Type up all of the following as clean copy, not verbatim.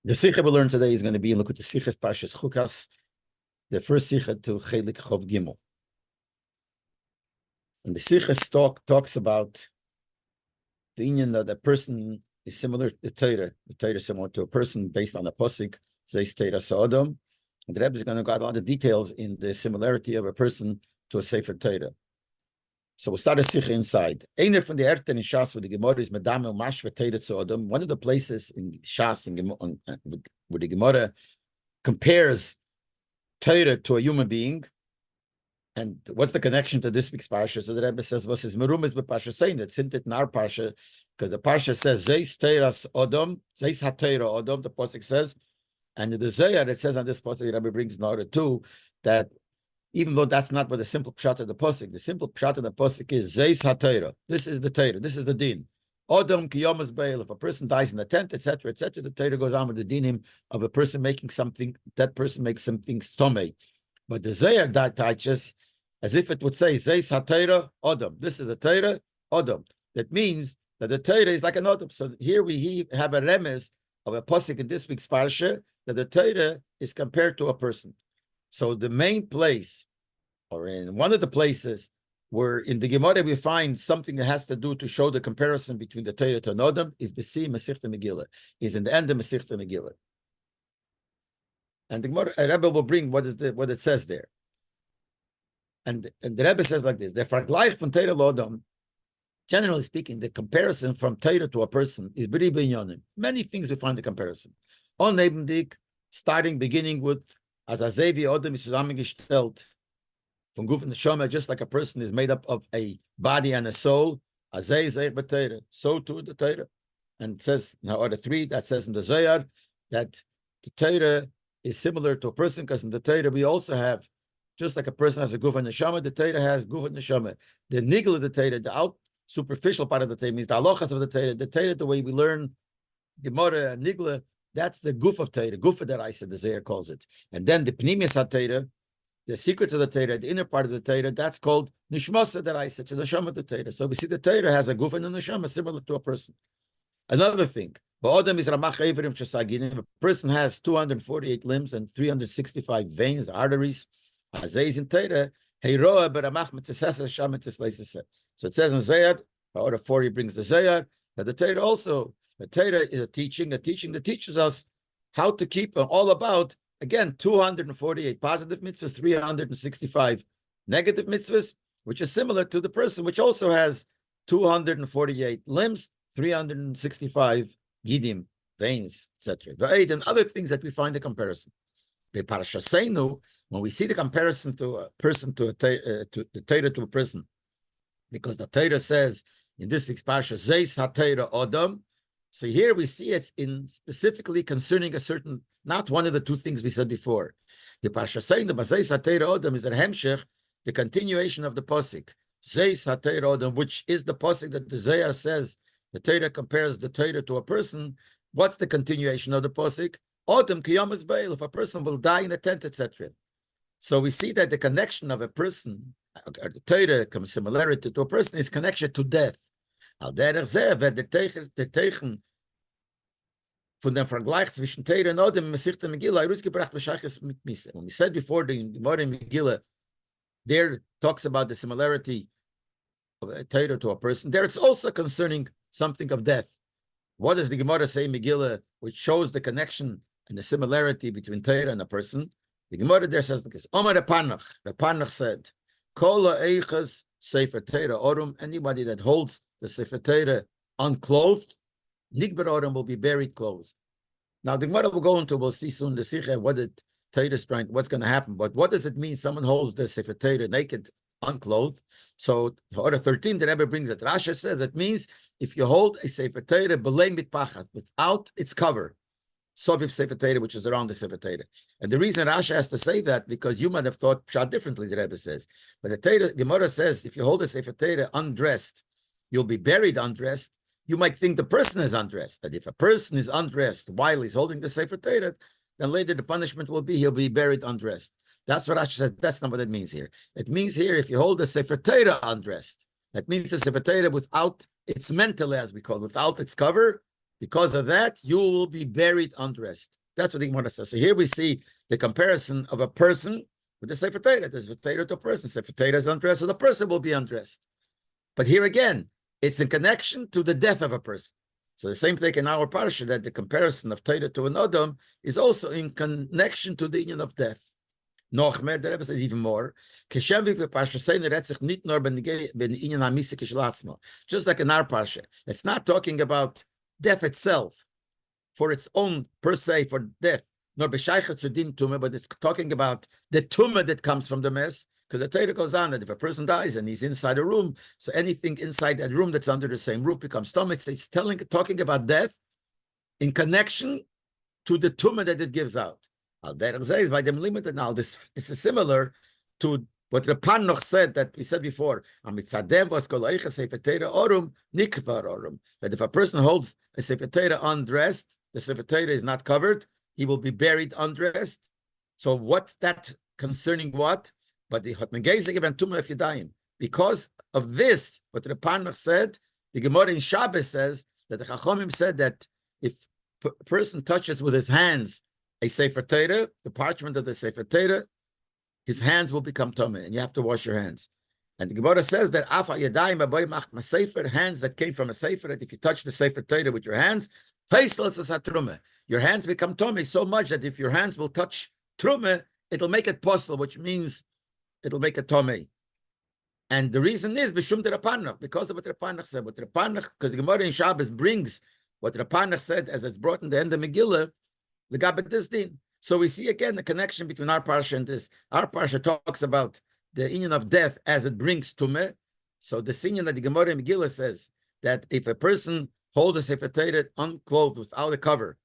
The sikha we learn today is going to be in Likutei Sichos Parshas Chukas, the first sikha to Chelik Chov Gimel. And the sikha talks about the union that a person is similar to the Torah is similar to a person based on a posik, Zeis Torah Sodom. And the Rebbe is going to go a lot of details in the similarity of a person to a Sefer Torah. So we'll start a sikha inside. Einer from the Erten in Shas with the Gemara is Medam and Mashva Torah Sodom. One of the places in Shas where the Gemara compares Torah to a human being. And what's the connection to this week's parsha? So the Rebbe says, "Was is merum is b'parsha saying it's hinted in our parsha because the parsha says Zeis Teiras Odom, Zeis HaTeira Odom." The pasuk says, and in the Zayar it says on this pasuk, the Rebbe brings in order too that even though that's not what the simple pshat of the pasuk, the simple pshat of the pasuk is Zeis HaTeira. This is the Torah. This is the din. Odom kiyomas beil. If a person dies in the tent, etc., etc., the Torah goes on with the dinim of a person making something. That person makes something stomach. But the Zayar that touches as if it would say Zeis HaTeira Odom. This is a Torah Odom. That means that the Torah is like an Odom. So here we have a remez of a pasuk in this week's parsha that the Torah is compared to a person. So the main place, or in one of the places where in the Gemara we find something that has to do to show the comparison between the Torah to an Odom, is B'si Masechta Megillah, is in the end of Masechta Megillah. And the Gemara, Rebbe will bring what it says there. And the Rebbe says like this: the Vergleich von Torah Lodom, generally speaking, the comparison from Torah to a person is b'ri b'inyonim. Many things we find the comparison. On nebendig, beginning with as Azevi Odom is zusammengestellt from Guf and Neshama, just like a person is made up of a body and a soul. Azei zeich b'Torah, so too the Torah. And it says now order 3 that says in the Zohar that the Torah is similar to a person because in the Torah we also have. Just like a person has a guf and neshama, the Torah has guf and neshama. The nigel of the Torah, the superficial part of the Torah, means the halachas of the Torah, the way we learn Gemara and nigla, that's the guf of Torah, guf of the Raisa, the Zohar calls it. And then the pnimius HaTorah, the secrets of the Torah, the inner part of the Torah, that's called nishmas of the Raisa, it's the neshama of the Torah. So we see the Torah has a guf and a neshama similar to a person. Another thing, Ba'odam is Ramach Eiverim Shesaginim. A person has 248 limbs and 365 veins, arteries. So it says in Zayar, order 4 he brings the Zayar, that the Torah is a teaching that teaches us how to keep all about, again, 248 positive mitzvahs, 365 negative mitzvahs, which is similar to the person, which also has 248 limbs, 365 gidim, veins, etc. And other things that we find a comparison. When we see the comparison to a person to the Torah to a person, because the Torah says in this week's parsha, Zeis HaTorah Odom. So here we see it's in specifically concerning a certain, not one of the two things we said before. The parsha saying the Zeis HaTorah Odom is the hemshech, the continuation of the posik. Zeis HaTorah Odom, which is the posik that the Zohar says the Torah compares the Torah to a person. What's the continuation of the posik? Odom kiyomas beil, if a person will die in a tent, etc. So we see that the connection of a person, or the Torah, similarity to a person, is connection to death. Al derech zeh wird der Teichen von dem Vergleich zwischen Torah und Odom in Masechta Megillah herausgebracht b'shaychus mit Misa. When we said before the Gemara in Megillah, there talks about the similarity of a Torah to a person. There it's also concerning something of death. What does the Gemara say in Megillah, which shows the connection and the similarity between Torah and a person? The Gemara there says like this: Omar Rapanach said, Kol ha'eichas Sefer Torah Orum, anybody that holds the Sefer Torah unclothed, Nigbar Orum will be buried clothed. Now the Gemara will go into, we'll see soon the Sikha, what the Torah is trying, what's going to happen. But what does it mean someone holds the Sefer Torah naked, unclothed? So order 13, the Rebbe brings it. Rasha says it means if you hold a Sefer Torah b'lein mitpachat, without its cover. Soviv Sefer Torah, which is around the Sefer Torah. And the reason Rasha has to say that, because you might have thought pshat differently, the Rebbe says. But the Torah, Gemara says, if you hold a Sefer Torah undressed, you'll be buried undressed. You might think the person is undressed. That if a person is undressed while he's holding the Sefer Torah, then later the punishment will be he'll be buried undressed. That's what Rasha says. That's not what it means here. It means here, if you hold the Sefer Torah undressed, that means the Sefer Torah without its mental, as we call it, without its cover, Because of that, you will be buried undressed. That's what the Gemara says. So here we see the comparison of a person with the Sefer Torah. There's Sefer Torah to a person. Sefer Torah is undressed, so the person will be undressed. But here again, it's in connection to the death of a person. So the same thing in our parsha, that the comparison of Torah to an Adam is also in connection to the union of death. Nochmer, the Rebbe says even more. Just like in our parsha, it's not talking about death itself for its own per se, for death, nor b'shaycha to din tumah, but it's talking about the tumah that comes from the mess. Because the Torah goes on that if a person dies and he's inside a room, so anything inside that room that's under the same roof becomes tumah. It's talking about death in connection to the tumah that it gives out. By them limited now, this is similar to what the Panoch said that we said before. That if a person holds a Sefer Torah undressed, the Sefer Torah is not covered, he will be buried undressed. So what's that concerning what? But the because of this, what the Panoch said, the Gemara in Shabbos says that the Chachomim said that if a person touches with his hands a Sefer Torah, the parchment of the Sefer Torah, his hands will become tummy, and you have to wash your hands. And the Gemara says that hands that came from a Sefer, that if you touch the Sefer Torah with your hands, your hands become tummy so much that if your hands will touch truma, it'll make it possible, which means it'll make it tummy. And the reason is because of what Rapanach said. Because the Gemara in Shabbos brings what Rapanach said as it's brought in the end of Megillah, the Gabbat this din. So we see again the connection between our parsha and this. Our parsha talks about the union of death as it brings tumah. So the union that the Gemara in Megillah says that if a person holds a Sefer Torah unclothed without a cover,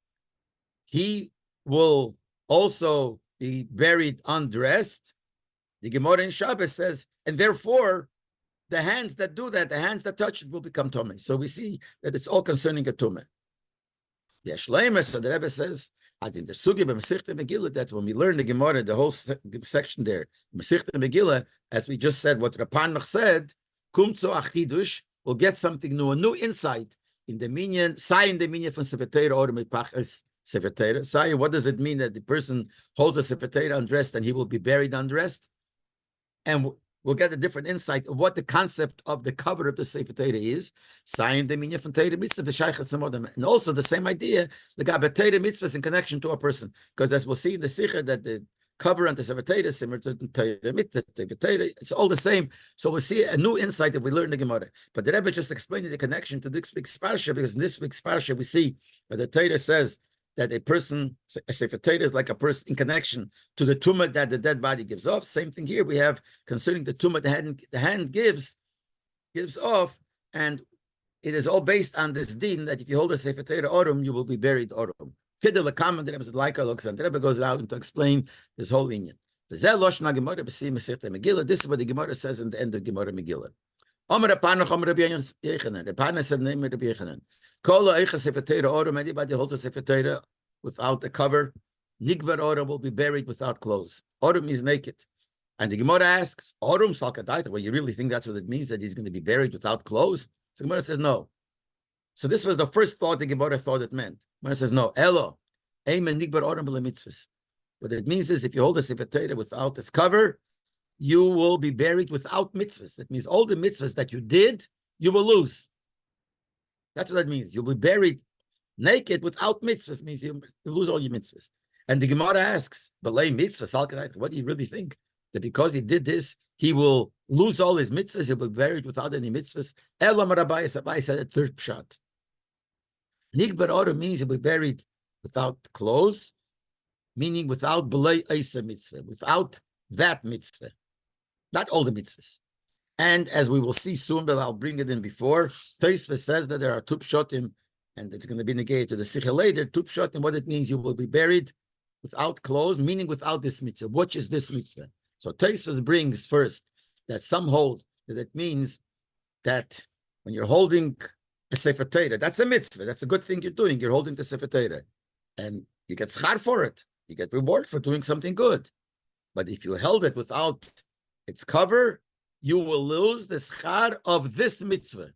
he will also be buried undressed. The Gemara in Shabbos says, and therefore the hands that do that, the hands that touch it will become tumah. So we see that it's all concerning a tumah. Yeshleimer, so the Rebbe says, I think the sugi b'Masechta Megillah, that when we learn the Gemara, the whole section there, Masechta Megillah, as we just said, what Rapanach said, kumtzo achidush, will get something new, a new insight in the minyan, in the minyan from Sefer Torah or Mipachas Sefer Torah. What does it mean that the person holds a Sefer Torah undressed and he will be buried undressed? And we'll get a different insight of what the concept of the cover of the Sefer Torah is. And also the same idea, the Gabbat Torah mitzvahs in connection to a person. Because as we'll see in the Sikha, that the cover and the Sefer Torah is similar to the Torah mitzvah, it's all the same. So we'll see a new insight if we learn the Gemara. But the Rebbe just explained the connection to this week's parsha, because in this week's parsha we see that the Torah says that a person, a Sefer Torah is like a person in connection to the tumah that the dead body gives off. Same thing here we have concerning the tumah the hand gives off, and it is all based on this din that if you hold a Sefer Torah orum, you will be buried orum. The Rebbe goes out to explain this whole union. This is what the Gemara says in the end of Gemara Megillah. Rabbi said, name Rabbi Yechanan. Anybody holds a Sefer Torah without a cover, Nigbar Orum will be buried without clothes. Orum is naked. And the Gemara asks, Orum Salkadaita, well, you really think that's what it means, that he's going to be buried without clothes? So the Gemara says no. So this was the first thought the Gemara thought it meant. The Gemara says no. Elo, Amen Nigbar Orum mitzvahs. What it means is if you hold a Sefer Torah without its cover, you will be buried without mitzvahs. That means all the mitzvahs that you did, you will lose. That's what that means. You'll be buried naked without mitzvahs, means you lose all your mitzvahs. And the Gemara asks, Belay mitzvahs, what do you really think? That because he did this, he will lose all his mitzvahs, he'll be buried without any mitzvahs? Elam Rabbi said a third pshat. Nigbar Orum means he'll be buried without clothes, meaning without Belay Eisa mitzvah, without that mitzvah, not all the mitzvahs. And as we will see soon, but I'll bring it in before, Tosfos says that there are two pshatim, and it's going to be negated to the Sikha later. Two pshatim, what it means, you will be buried without clothes, meaning without this mitzvah. What is this mitzvah? So Tosfos brings first that some hold that it means that when you're holding a Sefer Torah, that's a mitzvah. That's a good thing you're doing. You're holding the Sefer Torah, and you get schar for it. You get reward for doing something good. But if you held it without its cover, you will lose the schar of this mitzvah.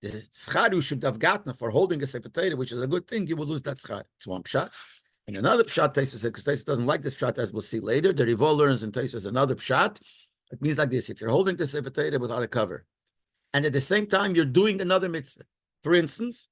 the schar you should have gotten for holding a Sefer Torah, which is a good thing, you will lose that schar. It's one pshat. And another pshat, Tosfos said, because Tosfos doesn't like this pshat, as we'll see later. The Rivol learns in Tosfos another pshat. It means like this: if you're holding the Sefer Torah without a cover, and at the same time you're doing another mitzvah, for instance,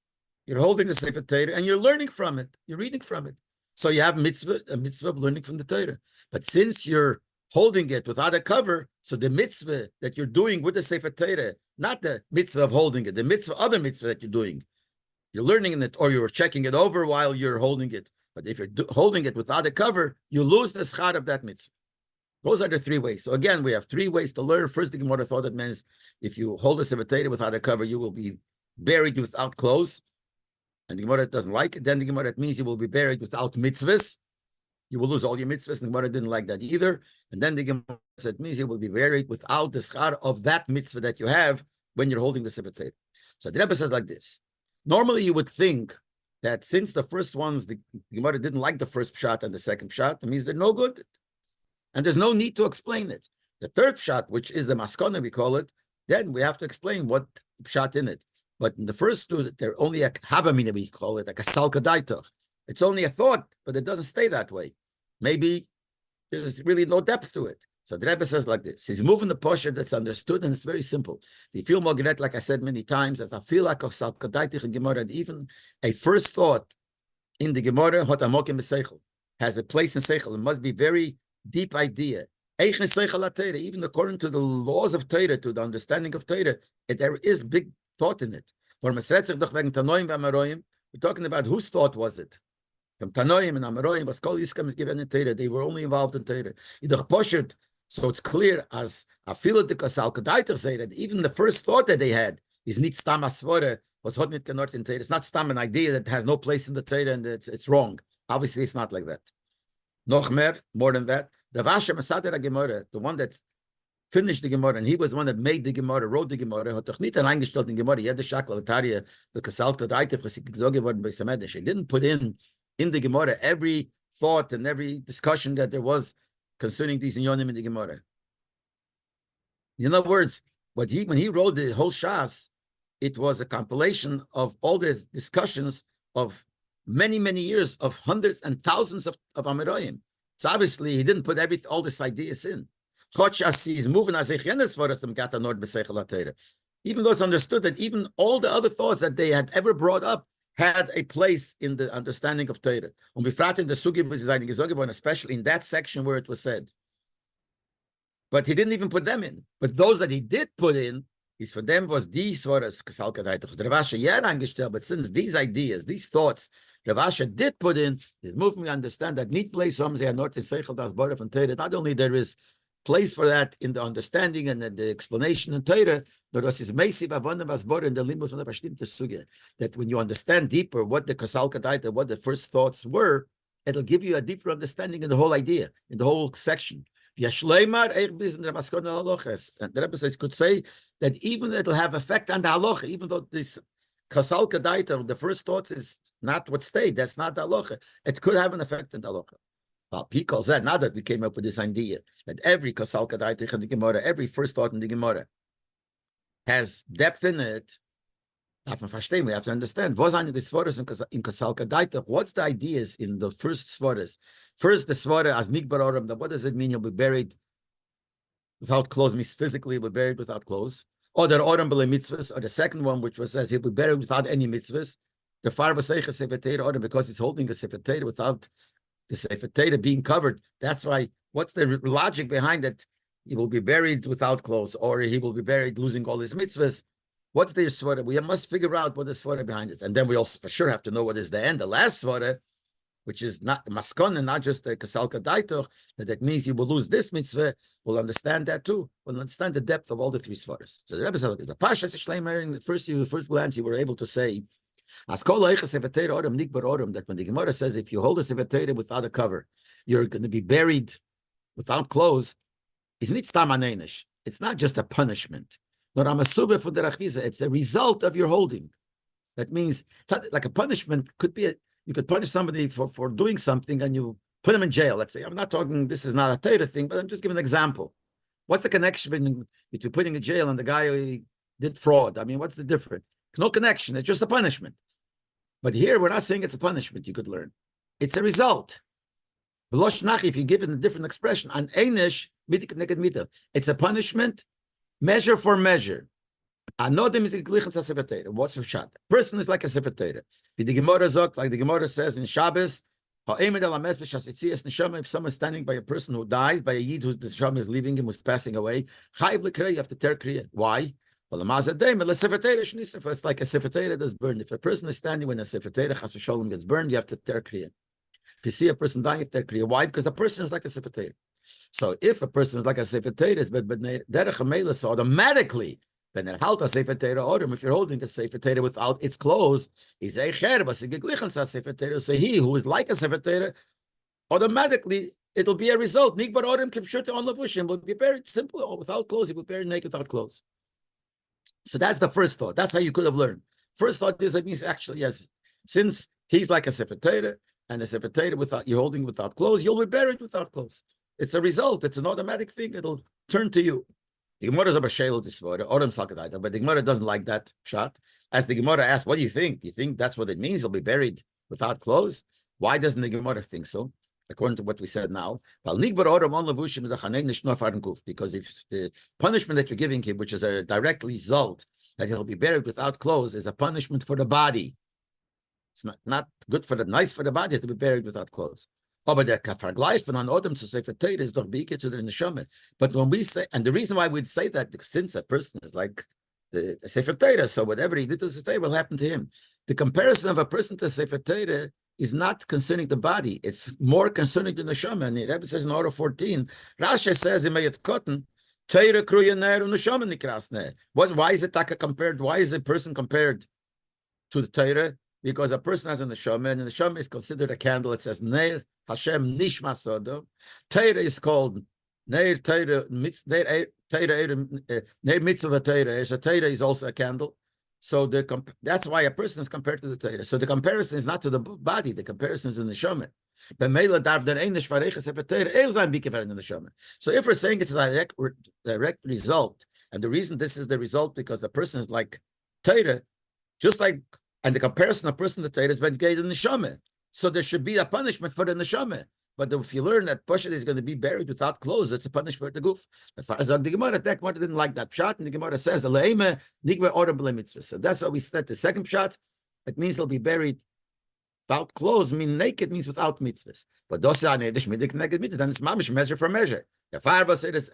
you're holding the Sefer Torah and you're learning from it, you're reading from it. So you have a mitzvah of learning from the Torah. But since you're holding it without a cover, so the mitzvah that you're doing with the Sefer Torah, not the mitzvah of holding it, the other mitzvah that you're doing, you're learning in it or you're checking it over while you're holding it. But if you're holding it without a cover, you lose the schar of that mitzvah. Those are the three ways. So again, we have three ways to learn. First, the Gemara thought it means if you hold a Sefer Torah without a cover, you will be buried without clothes. And the Gemara doesn't like it. Then the Gemara, it means you will be buried without mitzvahs. You will lose all your mitzvahs. And the Gemara didn't like that either. And then the Gemara said it means you will be buried without the schar of that mitzvah that you have when you're holding the Sefer Torah. So the Rebbe says like this. Normally, you would think that since the first ones, the Gemara didn't like the first pshat and the second pshat, it means they're no good. And there's no need to explain it. The third pshat, which is the maskana, we call it, then we have to explain what pshat in it. But in the first two, they're only a havamina, we call it, like a salka daitoch. It's only a thought, but it doesn't stay that way. Maybe there's really no depth to it. So the Rebbe says like this. He's moving the posture that's understood, and it's very simple. The feel mogret, like I said many times, as I feel like a salka daitoch in Gemara, and even a first thought in the Gemara, hot amokim b'seichel, has a place in seichel. It must be very deep idea. Even according to the laws of Torah, to the understanding of Torah, there is big thought in it. We're talking about whose thought was it? From Tanoim and Amaroim, was Kol Yiskom is given in Torah. They were only involved in Torah. So it's clear as Afilu de Kasal Kadaiter say that even the first thought that they had is not Stam Asvore, was hot nit kenort in Torah. It's not Stam, an idea that has no place in the Torah and it's wrong. Obviously, it's not like that. Noch more than that. Rav Asher Masader Gemara, the one that finished the Gemara, and he was the one that made the Gemara, wrote the Gemara, hat doch nicht reingestellt in Gemara, jede Shakel Taria, the Kasalta Daite, was so geworden bei Samedesh. He didn't put in the Gemara every thought and every discussion that there was concerning these inyonim in the Gemara. In other words, when he wrote the whole Shas, it was a compilation of all the discussions of many, many years of hundreds and thousands of Amirayim. So obviously he didn't put all these ideas in. Even though it's understood that even all the other thoughts that they had ever brought up had a place in the understanding of Torah. Especially in that section where it was said. But he didn't even put them in. But those that he did put in, is for them was these svaras, but since these ideas, these thoughts, Rav Asher did put in, is moving to understand that need place not only there is place for that in the understanding and the explanation in Torah, but also is in the limbo from the that when you understand deeper what the kasal kadaita, what the first thoughts were, it'll give you a deeper understanding in the whole idea, in the whole section. And the Rebbe says could say that even it'll have effect on the halacha, even though this kasal kadaita, the first thought is not what stayed. That's not the halacha. It could have an effect on the halacha. He calls that now that we came up with this idea that every kasal kadaita in the Gemara, every first thought in the Gemara has depth in it. We have to understand. What's the ideas in the first svaras? First, the svara as nikbar oram. What does it mean? He'll be buried without clothes. Means physically, he'll be buried without clothes. Or the oram b'le mitzvahs. Or the second one, which was says he'll be buried without any mitzvahs. The far v'seicha sefer Torah order because he's holding a sefer Torah without the sefer Torah being covered. That's why. What's the logic behind it? He will be buried without clothes, or he will be buried losing all his mitzvahs. What's the svara? We must figure out what the svara behind it. And then we also for sure have to know what is the end, the last svara, which is not maskon and not just the kasalka daitoch, that means you will lose this mitzvah. We'll understand that too. We'll understand the depth of all the three svaras. So the Rebbe said, the Pasha in the first glance, you were able to say, that when the Gemara says, if you hold a sefer Torah without a cover, you're going to be buried without clothes, it's not just a punishment. It's a result of your holding. That means, like a punishment could be, you could punish somebody for doing something and you put him in jail. Let's say, I'm not talking, this is not a Torah thing, but I'm just giving an example. What's the connection between putting in jail and the guy who did fraud? I mean, what's the difference? No connection. It's just a punishment. But here we're not saying it's a punishment you could learn. It's a result. If you give it a different expression, an einish, it's a punishment, measure for measure. What's the shot? Person is like a sefer Torah. The Gemara sagt, like the Gemara says in Shabbos, if someone's standing by a person who dies, by a yid whose the neshama is leaving him, who's passing away, you have to tear kriya. Why? It's like a sefer Torah that's burned. If a person is standing when a sefer Torah chas v'sholom gets burned, you have to tear kriya. If you see a person dying, you have to tear kriya. Why? Because the person is like a sefer Torah. So if a person is like a sefer Torah, so automatically, then if you're holding a sefer Torah without its clothes, he's a so he who is like a sefer Torah, automatically it'll be a result. Will be buried simple without clothes. He will be buried naked without clothes. So that's the first thought. That's how you could have learned. First thought is, it means actually, yes, since he's like a sefer Torah, and a sefer Torah without you're holding without clothes, you'll be buried without clothes. It's a result. It's an automatic thing. It'll turn to you. The Gemara is a b'shelo disvora, Odom salkadaita, but the Gemara doesn't like that shot. As the Gemara asks, what do you think? Do you think that's what it means? He'll be buried without clothes? Why doesn't the Gemara think so? According to what we said now, because if the punishment that you're giving him, which is a direct result that he'll be buried without clothes, is a punishment for the body. It's not good for nice for the body to be buried without clothes. But when we say, and the reason why we'd say that, because since a person is like the Sefer Torah, so whatever he did to the Sefer Torah will happen to him. The comparison of a person to Sefer Torah is not concerning the body; it's more concerning the neshama. And the Rebbe says in Order 14, Rashi says in Mayat Kotten, Torah kruya ner and neshama nikras ner. Why is it taka compared? Why is a person compared to the Torah? Because a person has a neshama, and the neshama is considered a candle. It says ner Hashem nishma sodo. Torah is called ner Torah mitzvah Torah. So Torah is also a candle. So that's why a person is compared to the Torah. So the comparison is not to the body. The comparison is in the neshama. So if we're saying it's a direct result, and the reason this is the result because the person is like Torah, just like, and the comparison of person to Torah is ben in the neshama. So there should be a punishment for the neshama. But if you learn that Pashat is going to be buried without clothes, it's a punishment for the goof. As far as the Gemara, the Gemara didn't like that pshat, and the Gemara says, so that's how we said the second pshat. It means he'll be buried without clothes. Mean naked means without mitzvahs. But then it's mamish, measure for measure. The Farba said it's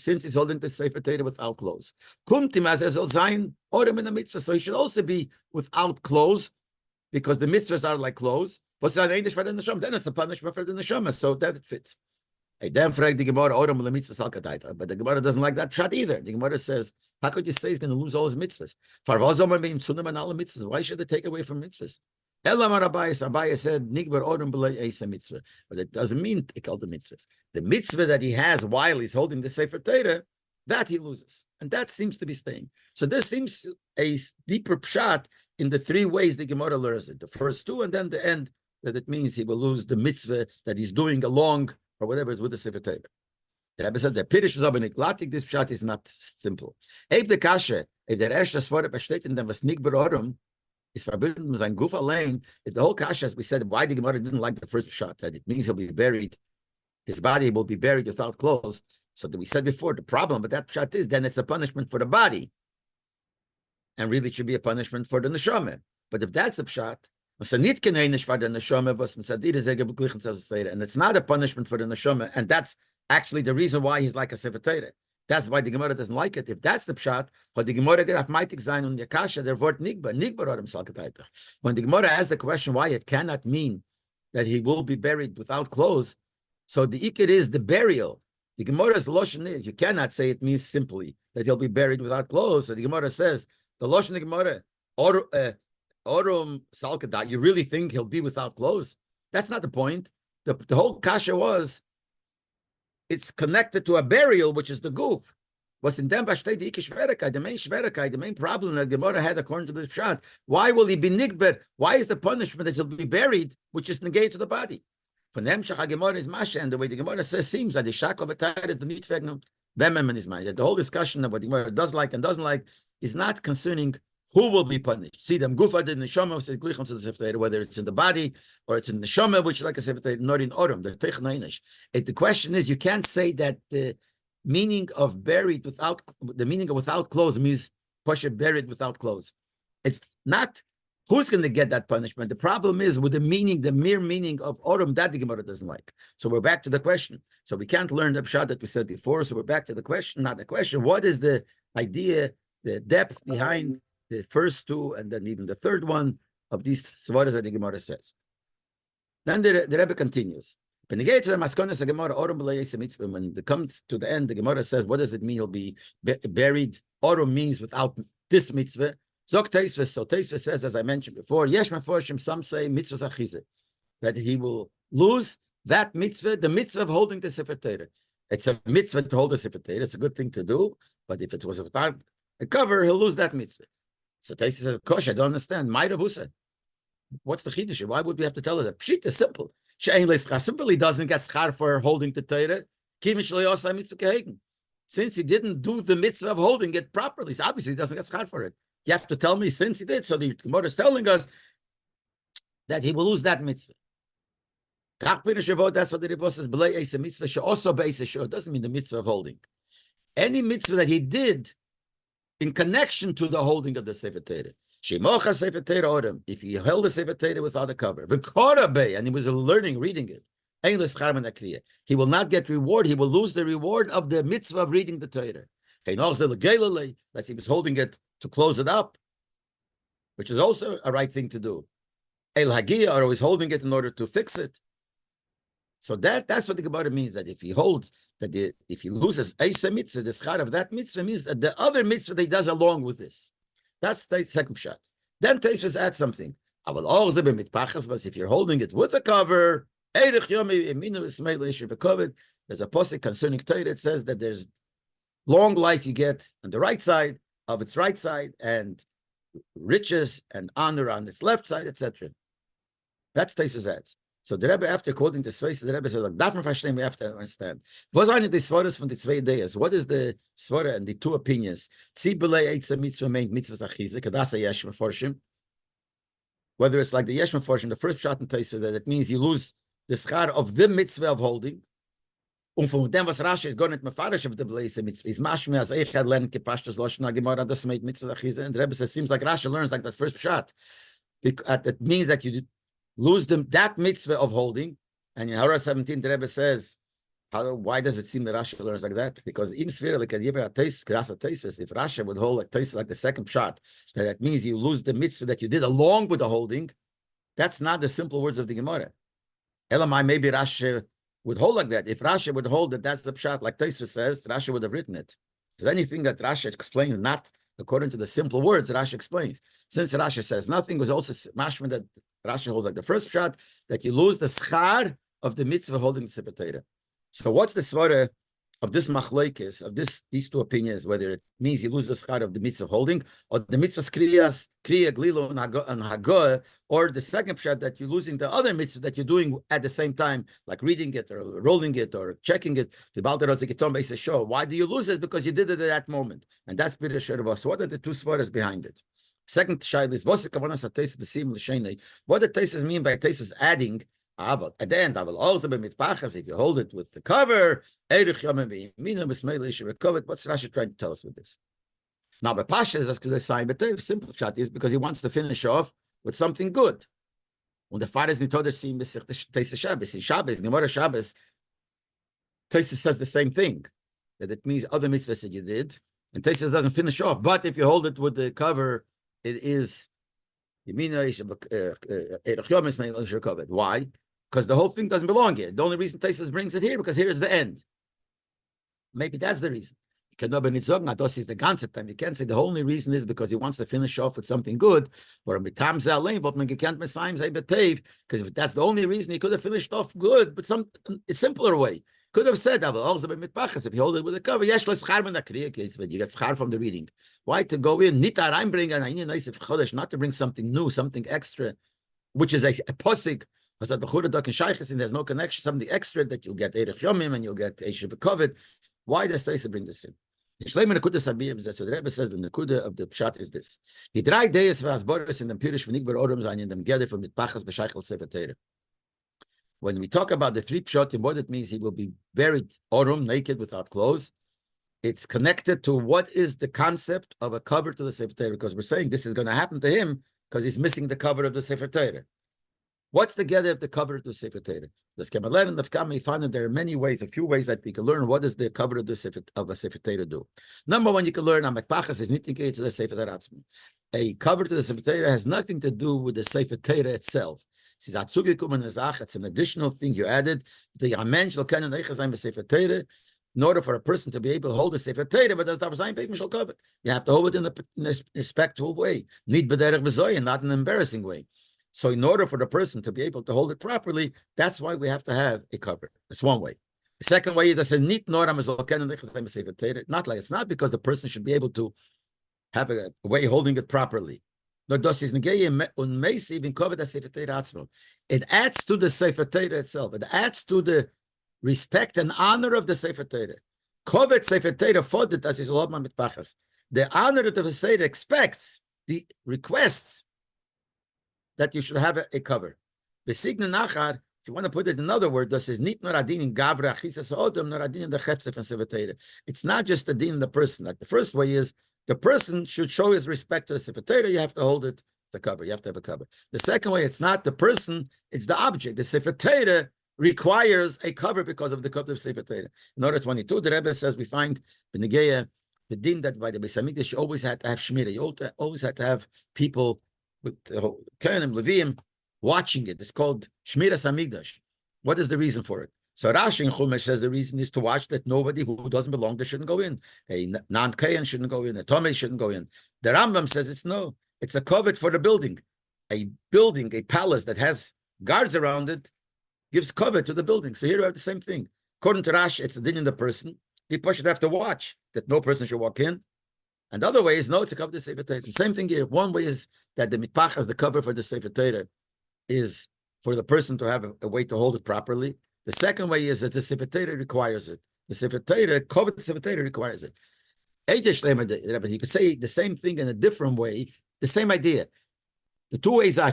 since he's holding the Sefer Torah without clothes. Kumtim as zayin orem in the mitzvah, so he should also be without clothes because the mitzvahs are like clothes. Then it's a punishment for the neshama, so that it fits. But the Gemara doesn't like that shot either. The Gemara says, how could you say he's going to lose all his mitzvahs? Why should they take away from mitzvahs? Rabbi said, but it doesn't mean take all the mitzvahs. The mitzvah that he has while he's holding the Sefer Torah, that he loses. And that seems to be staying. So this seems a deeper pshat in the three ways the Gemara learns it. The first two, and then the end, that it means he will lose the mitzvah that he's doing along, or whatever is with the Sefer Torah. The Rabbi said, the Pirish is aber this pshat is not simple. If the kasha, if the Resh Svara besteht in dem was nicht berodem, is forbidden with sein Guf allein, if the whole kasha, as we said, why the Gemara didn't like the first pshat, that it means he'll be buried, his body will be buried without clothes. So that we said before, the problem with that pshat is, then it's a punishment for the body. And really it should be a punishment for the neshama. But if that's the pshat, and it's not a punishment for the neshama, and that's actually the reason why he's like a Sefer Torah. That's why the Gemara doesn't like it. If that's the pshat, but the Gemara get meitig sein und yakasha, der word nigba rodem salkataita. When the Gemara asks the question why it cannot mean that he will be buried without clothes, so the ikir is the burial. The Gemara's loshon is you cannot say it means simply that he'll be buried without clothes. So the Gemara says the loshon of the Gemara orum salkadat. You really think he'll be without clothes? That's not the point. The whole kasha was, it's connected to a burial, which is the goof. Was in dem bastei the shverikai, the main problem that Gemara had according to this pshat. Why will he be nigber? Why is the punishment that he'll be buried, which is negated to the body? From them shach Gemara is masha, and the way the Gemara says seems that the shakla b'tayr is the nitvegnum. Them is mind. The whole discussion of what the Gemara does like and doesn't like is not concerning who will be punished. See, them gufa the neshama, whether it's in the body or it's in the neshama, which like I said, not in Odom. The question is, you can't say that the meaning of buried without the meaning of without clothes means Pasha buried without clothes. It's not who's going to get that punishment. The problem is with the meaning, the mere meaning of Odom, that the Gemara doesn't like. So we're back to the question. So we can't learn the pshat that we said before. So we're back to the question, not the question. What is the idea, the depth behind the first two, and then even the third one of these svaras that the Gemara says? Then the Rebbe continues. When it comes to the end, the Gemara says, what does it mean he'll be buried? Orum means without this mitzvah. Zok Teisves, so Teisves says, as I mentioned before, Yesh Meforshim, some say mitzvah achize, that he will lose that mitzvah, the mitzvah of holding the Sefer Torah. It's a mitzvah to hold the Sefer Torah. It's a good thing to do, but if it was without a cover, he'll lose that mitzvah. So Teisves says, Kosh, I don't understand. Mayra Vusa. What's the chiddush? Why would we have to tell her that? Pshit is simple. Simply doesn't get schar for holding the Torah. Since he didn't do the mitzvah of holding it properly, so obviously he doesn't get schar for it. You have to tell me since he did. So the Gemara is telling us that he will lose that mitzvah. That's what the Rebbe says. It doesn't mean the mitzvah of holding. Any mitzvah that he did in connection to the holding of the Sefer Torah. If he held the Sefer Torah without a cover, and he was learning, reading it, he will not get reward. He will lose the reward of the mitzvah of reading the Torah. That he was holding it to close it up, which is also a right thing to do. El Hagia, or he's holding it in order to fix it. So that's what the Gemara means, that if he holds, that if he loses Eisa mitzvah, the schar of that mitzvah means that the other mitzvah that he does along with this. That's the second shot. Then Teisves adds something. But if you're holding it with a cover, there's a posik concerning Torah. It says that there's long life you get on the right side of its right side, and riches and honor on its left side, etc. That's Teisves adds. So the Rebbe, after quoting this face, the Rebbe says, like, we have to understand. What is the svara and the two opinions? Whether it's like the Yesh Meforshim, the first shot in Teisves, that it means you lose the schar of the mitzvah of holding. From them was Rashi is going to mefarish of the blaze mitzvah. Is mashme as ich had learned kepashtas loshna gemara das made mitzvah achize. And the Rebbe says, seems like Rashi learns like that first shot. It means that you lose that mitzvah of holding. And in Hara 17, the Rebbe says, why does it seem that Rashi learns like that? Because if Rashi would hold like Teisves like the second shot, that means you lose the mitzvah that you did along with the holding. That's not the simple words of the Gemara. Elamai, maybe Rashi would hold like that. If Rashi would hold that that's the pshat, like Teisves says, Rashi would have written it. Because anything that Rashi explains not according to the simple words Rashi explains. Since Rashi says nothing, was also mashman that Rashi holds like the first pshat, that you lose the schar of the mitzvah holding the Sefer Torah. So what's the svara of this machlekes, of these two opinions, whether it means you lose the schar of the mitzvah holding, or the mitzvah kriya glilo and hagoah, or the second pshat that you're losing the other mitzvah that you're doing at the same time, like reading it or rolling it or checking it. Why do you lose it? Because you did it at that moment, and that's Pirush Shirva. So what are the two svaras behind it? Second shayla is what does Teisves mean by Teisves adding? At the end, I will also be mitpachas if you hold it with the cover. What's Rashi trying to tell us with this? Now, the Pasha is the sign, but the simple shot is because he wants to finish off with something good. When the fathers in Torah see Teisves Shabbos, in Shabbos, Gemara Shabbos, Teisves says the same thing, that it means other mitzvahs that you did, and Teisves doesn't finish off. But if you hold it with the cover, it is why? Because the whole thing doesn't belong here. The only reason Teisves brings it here, because here is the end. Maybe that's the reason. You cannot be sagen, das is the ganze time. You can't say the only reason is because he wants to finish off with something good. Or because if that's the only reason, he could have finished off good, but a simpler way. Could have said, if you hold it with a cover, but you get schar from the reading. Why to go in, not to bring something new, something extra, which is a posik. There's no connection, something extra that you'll get Eirech Yomim and you'll get Eishe Bekovet. Why does Teisves bring this in? So the Rebbe says the Nekuda of the Pshat is this. The 3 days was Boris in the Pirish von Igbar Odom sein in dem Geder von Mitpachas B'Sheichel Sefer Torah. When we talk about the 3 Pshatim, what it means, he will be buried Odom, naked, without clothes. It's connected to what is the concept of a cover to the Sefer Torah, because we're saying this is going to happen to him because he's missing the cover of the Sefer Torah. What's the gather of the cover of the Sefer Torah? The Skemaler and the Fkam, we find that there are many ways, a few ways that we can learn what does the cover of the Sefer of a Sefer Torah do. Number one, you can learn Amakpachas is nitting to the Sefer Torah. A cover to the Sefer Torah has nothing to do with the Sefer Torah itself. It's an additional thing you added. The Amensh lo kenen eichazayim Sefer Torah. In order for a person to be able to hold a Sefer Torah, but does davar zayin people shall cover it. You have to hold it in a respectful way, need b'derech b'zoyin, not in an embarrassing way. So in order for the person to be able to hold it properly, that's why we have to have a cover. That's one way. The second way is not like it's not because the person should be able to have a way holding it properly. It adds to the Sefer Torah itself. It adds to the respect and honor of the Sefer Torah. The honor of the Sefer Torah expects, the requests that you should have a cover. If you want to put it in another word, it's not just the din in the person. Like the first way is the person should show his respect to the Sefer Torah. You have to hold it, the cover. You have to have a cover. The second way, it's not the person, it's the object. The Sefer Torah requires a cover because of the cover of Sefer Torah. In order 22, the Rebbe says we find the din that by the Beis Hamikdash you always had to have Shmira. You always had to have people with Kohanim, Leviim, watching it. It's called Shmiras Hamikdash. What is the reason for it? So Rashi in Chumash says the reason is to watch that nobody who doesn't belong there shouldn't go in. A non-Kayan shouldn't go in. A Tomei shouldn't go in. The Rambam says it's a covet for the building. A building, a palace that has guards around it gives cover to the building. So here we have the same thing. According to Rashi, it's a din in the person. People should have to watch that no person should walk in. And the other way is, no, it's a cover to the Sefer Torah. The same thing here. One way is that the mitpachas, the cover for the Sefer Torah, is for the person to have a way to hold it properly. The second way is that the Sefer Torah requires it. The Sefer Torah, cover the Sefer Torah requires it. You could say the same thing in a different way, the same idea. The two ways are,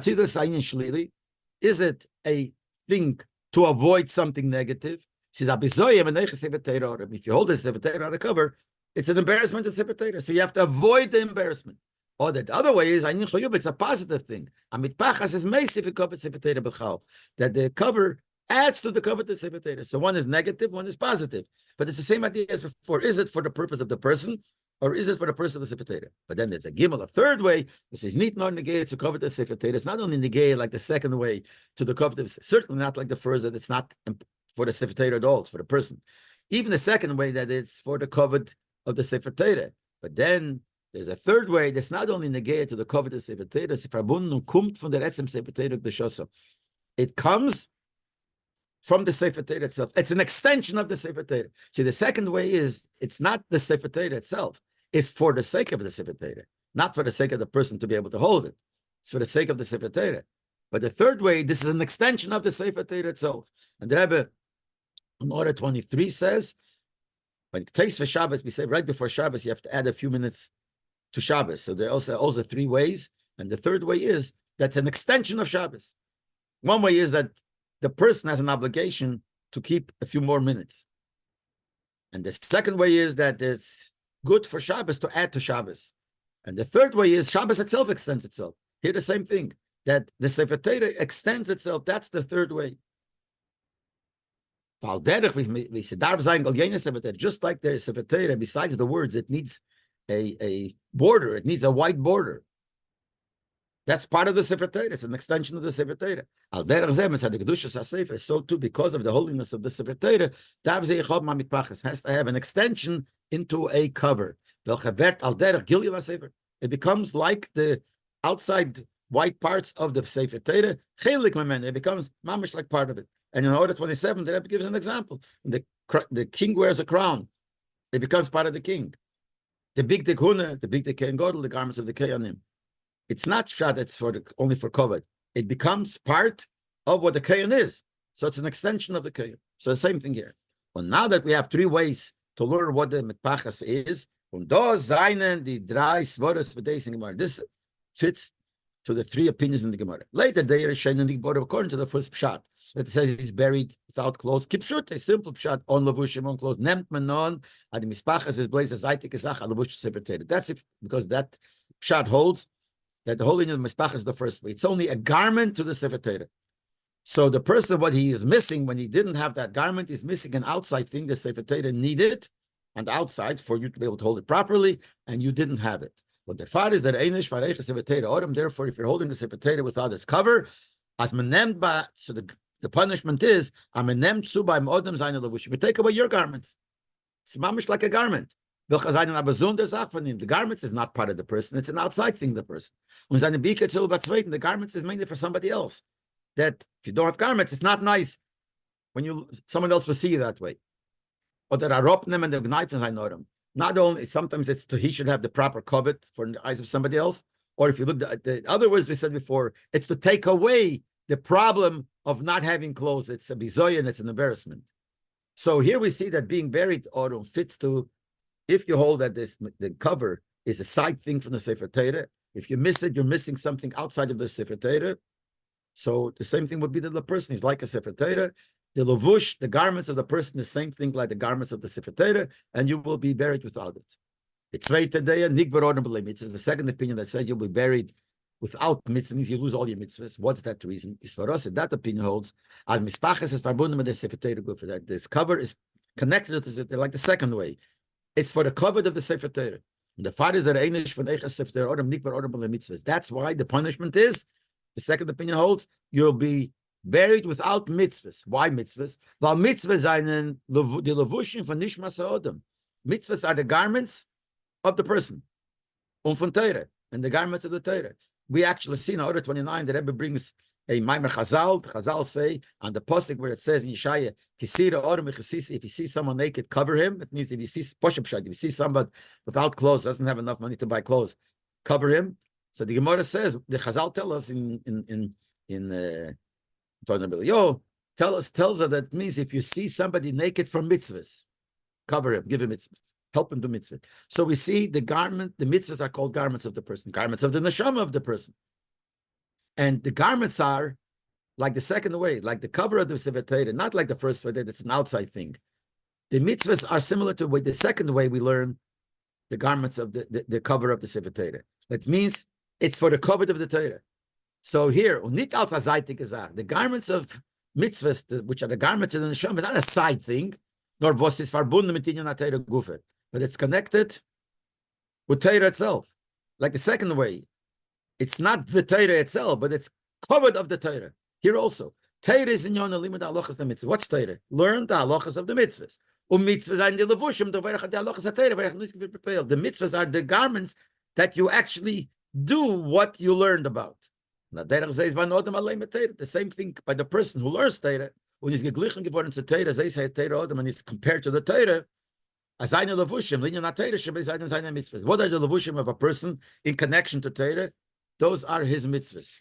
is it a thing to avoid something negative? If you hold the Sefer Torah on the cover, it's an embarrassment to Sefer Torah. So you have to avoid the embarrassment. Or the other way is, it's a positive thing. That the cover adds to the cover to Sefer Torah. So one is negative, one is positive. But it's the same idea as before. Is it for the purpose of the person, or is it for the purpose of the Sefer Torah? But then there's a gimel, a third way. This is not negated to cover the Sefer Torah. It's not only negated like the second way to the cover, certainly not like the first, that it's not for the Sefer Torah at all, it's for the person. Even the second way, that it's for the covered of the Sefer Torah. But then there's a third way that's not only negated to the cover of the Sefer Torah, it's verbunden und kommt von der Etzem Sefer Torah B'Shoso. It comes from the Sefer Torah itself. It's an extension of the Sefer Torah. See, the second way is, it's not the Sefer Torah itself. It's for the sake of the Sefer Torah, not for the sake of the person to be able to hold it. It's for the sake of the Sefer Torah. But the third way, this is an extension of the Sefer Torah itself. And the Rebbe, in order 23 says, when it takes for Shabbos, we say right before Shabbos, you have to add a few minutes to Shabbos. So there are also 3 ways. And the third way is, that's an extension of Shabbos. One way is that the person has an obligation to keep a few more minutes. And the second way is that it's good for Shabbos to add to Shabbos. And the third way is Shabbos itself extends itself. Here the same thing, that the Sefer Torah extends itself. That's the third way. Just like the Sefer Torah, besides the words, it needs a border. It needs a white border. That's part of the Sefer Torah. It's an extension of the Sefer Torah. So too, because of the holiness of the Sefer Torah, has to have an extension into a cover. It becomes like the outside white parts of the Sefer Torah. It becomes mamish like part of it. And in order 27, the Rebbe gives an example. The king wears a crown. It becomes part of the king. The big dekuna, the big deken godel, the garments of the keyanim. It's not shad, it's only for covet. It becomes part of what the keyan is. So it's an extension of the keyan. So the same thing here. Well, now that we have 3 ways to learn what the mitpachas is, Und da seinen die drei Svoros für this in Gemara. This fits to the three opinions in the Gemara. Later, they are shown in the Gemara according to the first pshat. That it says he's buried without clothes. Kipshut, a simple pshat on levushim on clothes. Nemt manon ad mispachas is blaze as aitik ezach al levush separated. That's if because that pshat holds that the whole union of mispachas is the first way. It's only a garment to the separated. So the person, what he is missing when he didn't have that garment, is missing an outside thing the separated needed, and outside for you to be able to hold it properly, and you didn't have it. But the fact is that therefore, if you're holding the separated without its cover, as so the punishment is you take away your garments. It's mamish like a garment. The garments is not part of the person, it's an outside thing, the person. The garments is mainly for somebody else. That if you don't have garments, it's not nice when someone else will see you that way. Or that are them and the knives I know them. Not only sometimes he should have the proper covet for the eyes of somebody else, or if you look at the other words we said before, it's to take away the problem of not having clothes. It's a bizoy and it's an embarrassment. So here we see that being buried or fits to, if you hold that the cover is a side thing from the Sefer Torah. If you miss it, you're missing something outside of the Sefer Torah. So the same thing would be that the person is like a Sefer Torah. The levush, the garments of the person, the same thing like the garments of the Sefer Torah, and you will be buried without it. It's the second opinion that says you'll be buried without mitzvahs, means you lose all your mitzvahs. What's that reason? Is for us, that opinion holds as mispachas is verbunden with the Sefer Torah. Good for that. This cover is connected to the Sefer Torah, like the second way. It's for the cover of the Sefer Torah. And the fathers are einish for the Sefer Torah or nikbar or mitzvahs. That's why the punishment is. The second opinion holds you'll be buried without mitzvahs. Why mitzvahs? Weil mitzvahs seinen die levushim von nishmas ha'odam. Mitzvahs are the garments of the person. Von Torah. And the garments of the Torah. We actually see in Order 29 that Rabbi brings a Maimer Chazal. Chazal say on the pasuk where it says in Yeshaya, Kisira Odom Mechasisi, if you see someone naked, cover him. It means if you see if you see somebody without clothes, doesn't have enough money to buy clothes, cover him. So the Gemara says, the Chazal tell us tells her that means if you see somebody naked from mitzvahs, cover him, give him mitzvahs, help him do mitzvahs. So we see the mitzvahs are called garments of the person, garments of the neshama of the person. And the garments are like the second way, like the cover of the Sefer Torah, not like the first way that it's an outside thing. The mitzvahs are similar to the second way we learn the garments of the cover of the Sefer Torah. That means it's for the cover of the Torah. So here, the garments of mitzvahs, which are the garments of the neshama, is not a side thing, nor was is verbunden mit inyan Torah gufe, but it's connected with Torah itself. Like the second way, it's not the Torah itself, but it's covered of the Torah. Here also, Torah is in yon limud halachas the mitzvah. What's Torah? Learn the halachas of the mitzvahs. Mitzvahs are in the levushim. The mitzvahs are the garments that you actually do what you learned about. The same thing by the person who learns Torah. When he's geglichen geworden zu Torah, they say Torah Odom, and he's compared to the Torah. As seine levushim, linyan Torah, shebei seine mitzvahs. What are the levushim of a person in connection to Torah? Those are his mitzvahs.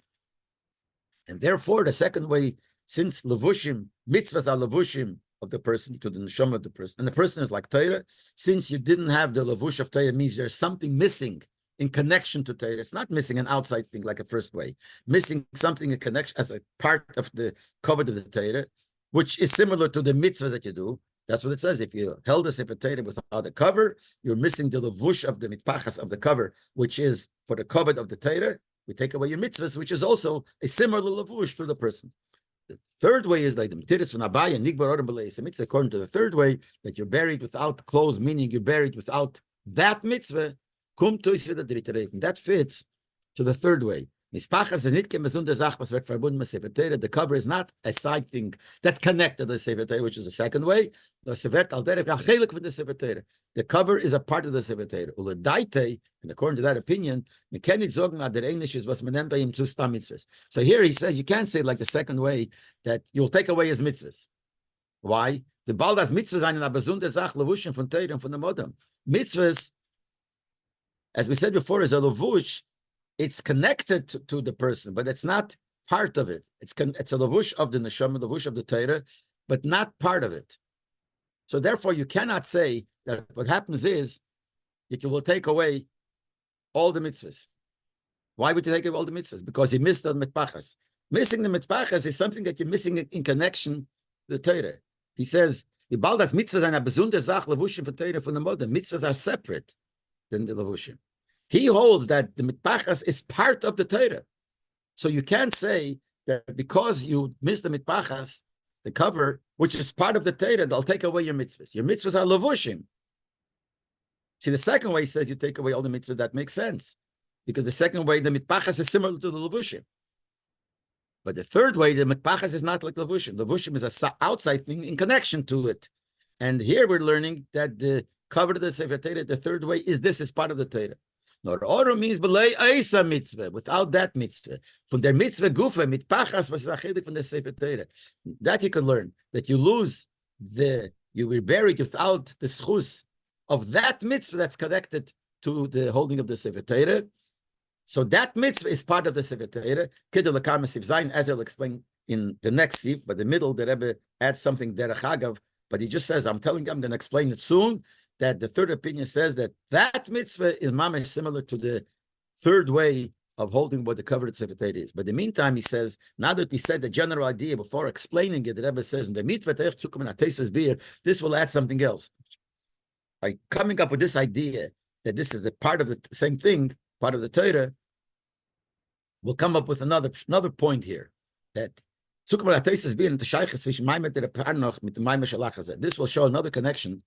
And therefore, the second way, since levushim, mitzvahs are levushim of the person to the neshama of the person, and the person is like Torah, since you didn't have the levush of Torah, means there's something missing in connection to Torah. It's not missing an outside thing like a first way, missing something in connection as a part of the covet of the Torah, which is similar to the mitzvahs that you do. That's what it says. If you held a Sefer Torah without a cover, you're missing the levush of the mitpachas of the cover, which is for the covet of the Torah. We take away your mitzvahs, which is also a similar levush to the person. The third way is like the mitiritz from Rabbi and nigbar odom b'leis mitzvah. According to the third way, that you're buried without clothes, meaning you're buried without that mitzvah. That fits to the third way. The cover is not a side thing that's connected to the Sefer Torah, which is the second way. The cover is a part of the Sefer Torah. And according to that opinion, so here he says you can't say like the second way that you'll take away his mitzvahs. Why? The baldas mitzvahs are eine besondere Sache, levushim von Torah und von der Modem. Mitzvahs, as we said before, is a levush. It's connected to the person, but it's not part of it. It's a levush of the neshama, levush of the Torah, but not part of it. So therefore, you cannot say that what happens is that you will take away all the mitzvahs. Why would you take away all the mitzvahs? Because you missed the mitpachas. Missing the mitpachas is something that you're missing in connection to the Torah. He says, the Baldas mitzvahs are a besondere Sach levushim for Torah from the modern. Mitzvahs are separate than the levushim. He holds that the mitpachas is part of the Torah. So you can't say that because you missed the mitpachas, the cover, which is part of the Torah, they'll take away your mitzvahs. Your mitzvahs are levushim. See, the second way says you take away all the mitzvahs. That makes sense. Because the second way, the mitpachas is similar to the levushim. But the third way, the mitpachas is not like levushim. Levushim is an outside thing in connection to it. And here we're learning that the cover of the Sefer Torah, the third way, is part of the Torah. Nor oro means belay eisa mitzvah, without that mitzvah. From their mitzvah gufa, mitpachas was achedik from the Sefer Torah. That you can learn, that you were buried without the schus of that mitzvah that's connected to the holding of the Sefer Torah. So that mitzvah is part of the Sefer Torah. Kidul Lakam Sif Zayin, as I'll explain in the next Sif, but the middle, the Rebbe adds something derech hagav, but he just says, I'm telling you, I'm going to explain it soon, that the third opinion says that mitzvah is mamash similar to the third way of holding what the covered Sefer Torah is. But in the meantime, he says, now that we said the general idea before explaining it, the Rebbe says, this will add something else. By coming up with this idea that this is a part of the same thing, part of the Torah, we'll come up with another point here, that this will show another connection,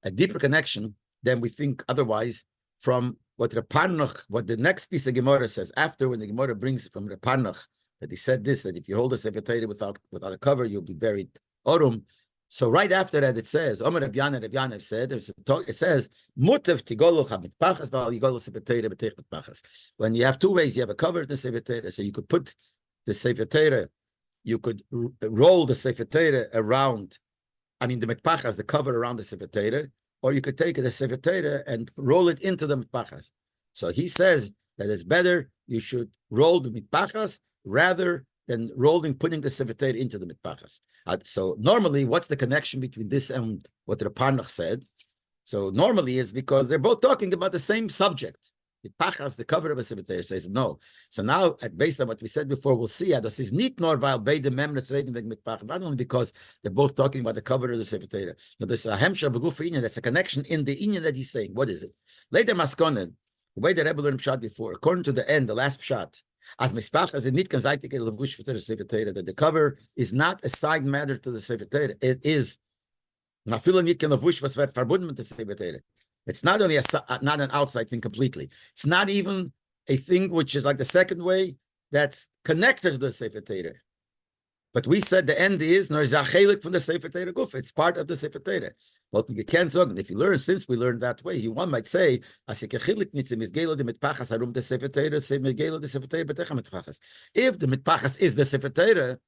a deeper connection than we think otherwise from what the next piece of Gemara says, after when the Gemara brings from Repanach, that he said this, that if you hold a Sefer Torah without a cover, you'll be buried orum. So right after that, it says, Omer Rabbi Yana said, it says, Mutav tigolo mitpachas v'al yigolo Sefer Torah b'teich mitpachas. When you have two ways, you have a cover of the Sefer Torah, so you could put the Sefer Torah, you could roll the Sefer Torah around, the mitpachas, the cover around the Sefer Torah, or you could take the Sefer Torah and roll it into the mitpachas. So he says that it's better, you should roll the mitpachas rather than putting the Sefer Torah into the mitpachas. So normally, what's the connection between this and what the Panach said? So normally it's because they're both talking about the same subject. Mitpachas, the cover of a Sefer Torah, says no. So now, based on what we said before, we'll see that this is not nor while beide memnus reading the mitpachas, not only because they're both talking about the cover of the Sefer Torah. No, there's a hemshah beguf inyan. That's a connection in the inyan that he's saying. What is it? Later maskonen, the way the Rebbe learned pshat before, according to the end, the last pshat. As mispachas is nit kazaitik levush for the Sefer Torah, that the cover is not a side matter to the Sefer Torah. It is nafilo nit kan levush was vet verbunden mit the Sefer Torah. It's not only not an outside thing completely. It's not even a thing which is like the second way that's connected to the Sefer Torah. But we said the end is nor zachelik from the Sefer Torah guf. It's part of the Sefer Torah. But you can't say, if you learn, since we learned that way, one might say, if the mitpachas is the Sefer Torah,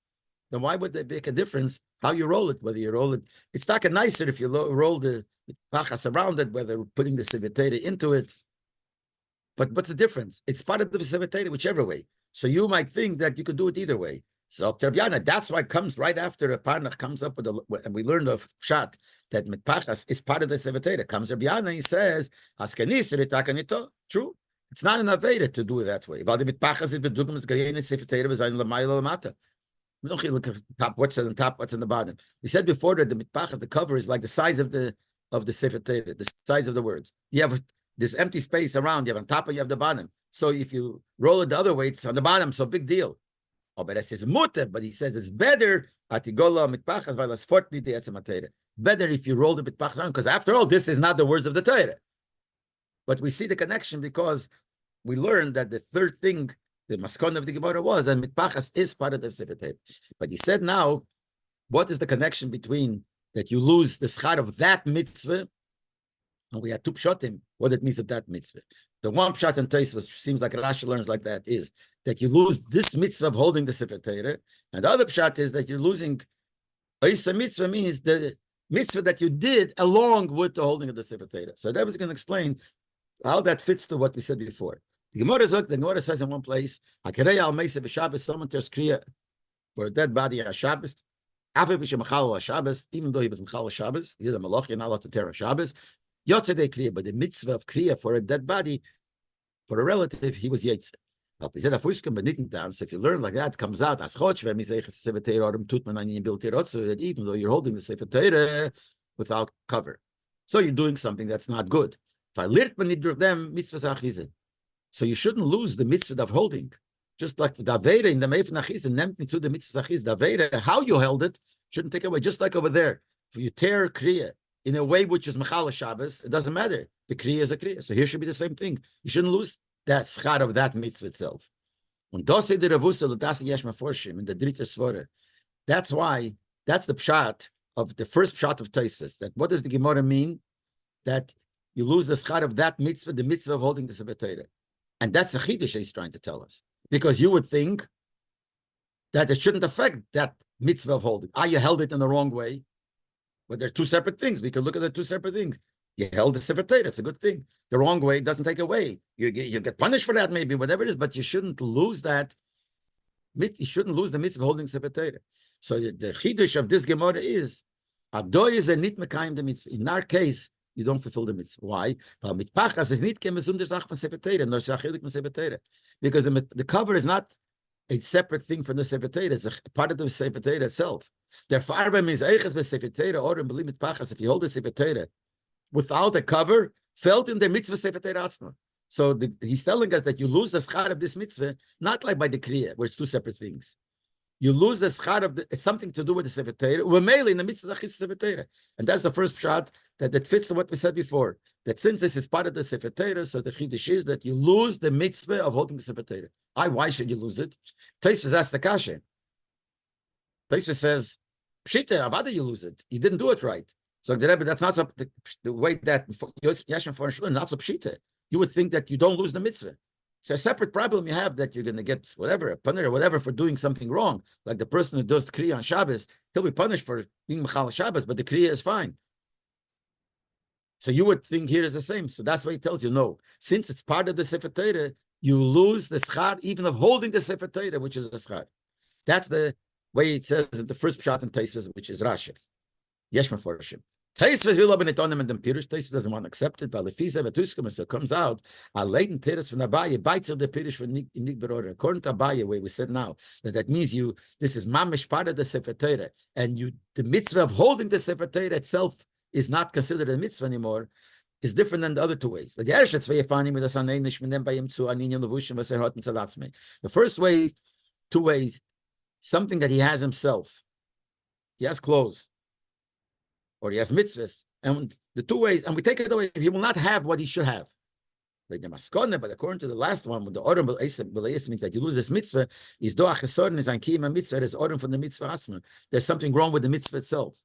then why would they make a difference how you roll it? Whether you roll it, it's not nicer if you roll the mitpachas around it, whether putting the Sefer Torah into it. But what's the difference? It's part of the Sefer Torah, whichever way. So you might think that you could do it either way. So that's why it comes right after Parnach comes up with and we learned of Pshat that Mitpachas is part of the Sefer Torah. Comes Rabbi Yana, he says, true. It's not an Aveda to do it that way. We don't look at top, what's on the top, what's on the bottom. We said before that the Mitpachas, the cover is like the size of the Sefer Torah, the size of the words. You have this empty space around, you have on top and you have the bottom. So if you roll it the other way, it's on the bottom, so big deal. Oh, but it says mutter, but he says it's better better if you roll the mitpachas on, because after all, this is not the words of the Torah. But we see the connection because we learned that the third thing, the maskon of the Gemara was that mitpachas is part of the Sefer Torah. But he said now, what is the connection between that you lose the schar of that mitzvah, and we had two pshatim, what it means of that mitzvah. The one pshat and taste, which seems like Rashi learns like that, is that you lose this mitzvah of holding the Sefer Torah, and the other pshat is that you're losing Isa mitzvah means the mitzvah that you did along with the holding of the Sefer Torah. So that was going to explain how that fits to what we said before. The Gemara says in one place, someone tears kriya for a dead body on Shabbos, even though he was Mechal Shabbos, he did a malach, you're not allowed to tear a Shabbos. Yotzei Kriya, but the mitzvah of Kriya for a dead body, for a relative, he was Yetzer. So if you learn like that, it comes out as that even though you're holding the Sefer Torah without cover. So you're doing something that's not good. So you shouldn't lose the mitzvah of holding. Just like the Aveda in the Meif Nachiz and Nemtni to the mitzvah Achiz, the Aveda, how you held it, shouldn't take away. Just like over there, if you tear Kriya in a way which is Mechala Shabbos, it doesn't matter. The Kriya is a Kriya. So here should be the same thing. You shouldn't lose that schar of that mitzvah itself. And in the Drita Svara, that's why, that's the pshat of the first pshat of Tosfos. That what does the Gemara mean? That you lose the schar of that mitzvah, the mitzvah of holding the Sefer Torah. And that's the Chiddush he's trying to tell us. Because you would think that it shouldn't affect that mitzvah of holding. You held it in the wrong way. But they're two separate things. We can look at the two separate things. You held the Sefer Torah, it's a good thing. The wrong way doesn't take away. You get punished for that, maybe, whatever it is, but you shouldn't lose that. You shouldn't lose the mitzvah of holding Sefer Torah. So the Chiddush of this Gemara is, Adoy is a nit mekayim the mitzvah. In our case, you don't fulfill the mitzvah. Why? Because the cover is not a separate thing from the Sefer Torah. It's a part of the Sefer Torah itself. Therefore, if you hold the Sefer Torah without a cover, felt in the mitzvah Sefer Torah Atzma. So he's telling us that you lose the schar of this mitzvah, not like by the Kriya, where it's two separate things. You lose the schar of it's something to do with the Sefer Torah. We're mainly in the mitzvah Sefer Torah. And that's the first shot that fits to what we said before. That since this is part of the Sefer Torah, so the Chiddush is that you lose the mitzvah of holding the Sefer Torah. Why should you lose it? Tosfos asks the kasha. Tosfos says, Pshita, avada you lose it. You didn't do it right. So the Rebbe, that's not so, the way that Yashem for not so pshita. You would think that you don't lose the mitzvah. It's a separate problem you have that you're going to get whatever, a punner or whatever for doing something wrong. Like the person who does the Kriya on Shabbos, he'll be punished for being Mechal Shabbos, but the Kriya is fine. So you would think here is the same. So that's why he tells you, no, since it's part of the Sefer Torah, you lose the schar even of holding the Sefer Torah, which is the schar. That's the way it says in the first pshat in Tosfos, which is Rashi. Yesh Meforshim. Tosfos will open it on him and then Pirush. Tosfos doesn't want to accept it. But if he's ever tuskum, so it comes out. A latent teres from Abaye bites of the Pirush for Nig Beror. According to Abaye, where we said now that means this is mamish part of the Sefer Torah, and the mitzvah of holding the Sefer Torah itself is not considered a mitzvah anymore. Is different than the other two ways. The first way, two ways, something that he has himself. He has clothes, or he has mitzvahs, and the two ways, and we take it away, he will not have what he should have. Like the maskone, but according to the last one, with the order means that you lose this mitzvah, is doach chesorin is an kiyama mitzvah, is order from the mitzvah asma. There's something wrong with the mitzvah itself.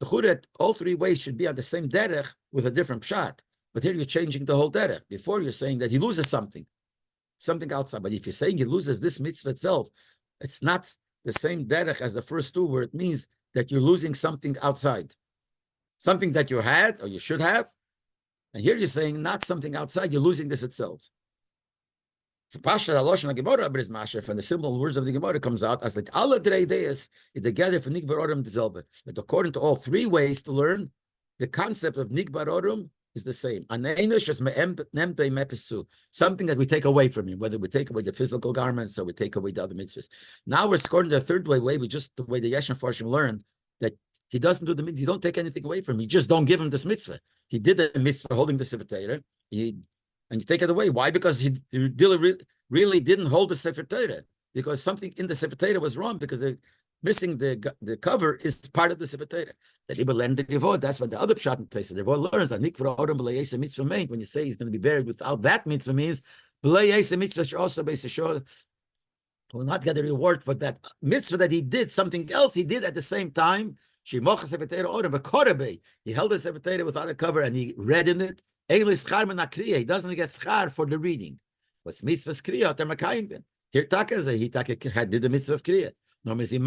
The chudet, all three ways should be on the same derech with a different pshat. But here you're changing the whole derech. Before you're saying that he loses something outside. But if you're saying he loses this mitzvah itself, it's not the same derech as the first two, where it means that you're losing something outside. Something that you had or you should have. And here you're saying not something outside, you're losing this itself. From the simple words of the Gemara comes out as like Allah is together for Nikbar Orim Dzelbe. But according to all three ways to learn, the concept of Nikbar Orim is the same. Something that we take away from him, whether we take away the physical garments or we take away the other mitzvahs. Now we're scoring the third way, the way the Yeshem Farshim learned that he doesn't do the mitzvah, you don't take anything away from him. You just don't give him this mitzvah. He did the mitzvah holding the Sefer Torah, and you take it away. Why? Because he really didn't hold the Sefer Torah. Because something in the Sefer Torah was wrong, because missing the cover is part of the Sefer Torah. That's what the other pshat in Tosfos. The Rebbe learns that Nikvar Odom B'lei Yesa Mitzvah meant when you say he's going to be buried without that mitzvah means B'lei Yesa Mitzvah should also be sure will not get a reward for that mitzvah that he did. Something else he did at the same time. He held the Sefer Torah without a cover and he read in it. He doesn't get schar for the reading. What's mitzvah's kriya? Here Taka he did the mitzvah of kriya. No, they take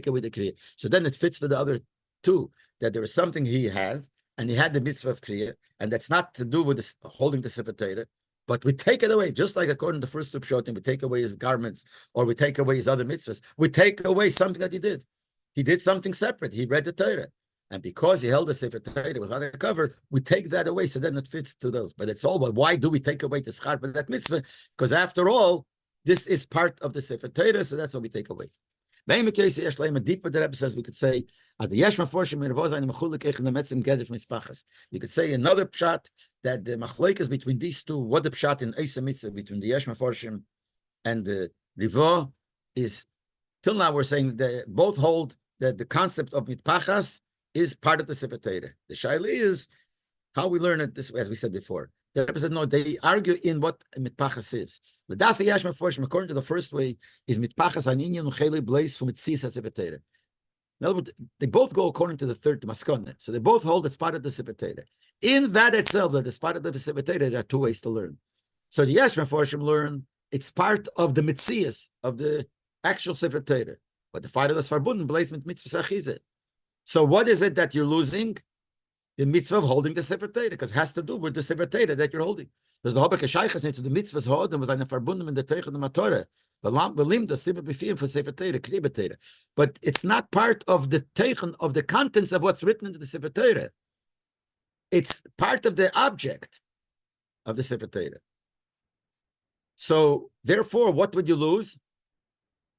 away the kriya. So then it fits to the other two, that there was something he had, and he had the mitzvah of kriya, and that's not to do with this, holding the Sefer Torah, but we take it away, just like according to the first two pshatim, we take away his garments, or we take away his other mitzvahs. We take away something that he did. He did something separate. He read the Torah. And because he held the Sefer Torah without a cover, we take that away. So then it fits to those. But it's all, but why do we take away the schar by that mitzvah? Because after all, this is part of the Sefer Torah, so that's what we take away. Deeper, the Rebbe says we could say, you could say another pshat that the machlokes between these two, what the pshat in Eisa Mitzvah between the Yesh Meforshim and the Rivo is, till now we're saying they both hold that the concept of mitpachas is part of the Sefer Torah. The shaila is how we learn it this way, as we said before. The Rebbe said, no, they argue in what mitpachas is. The Das Yesh Meforshim, according to the first way, is mitpachas aninyan ucheli blaze from mitzis Sefer Torah. In other words, they both go according to the third maskana. So they both hold it's part of the Sefer Torah. In that itself, that it's part of the Sefer Torah, there are two ways to learn. So the Yesh Meforshim learn it's part of the mitzias of the actual Sefer Torah. But the fight of the Svarbunden blaze mit mitzvah achizeh. So what is it that you're losing? The mitzvah of holding the Sefer Torah, because it has to do with the Sefer Torah that you're holding. Because the Hobek Shaychas into the mitzvahs hold and was eine Verbundung in the Teich of the Matorah. But it's not part of the Teichen of the contents of what's written into the Sefer Torah. It's part of the object of the Sefer Torah. So therefore, what would you lose?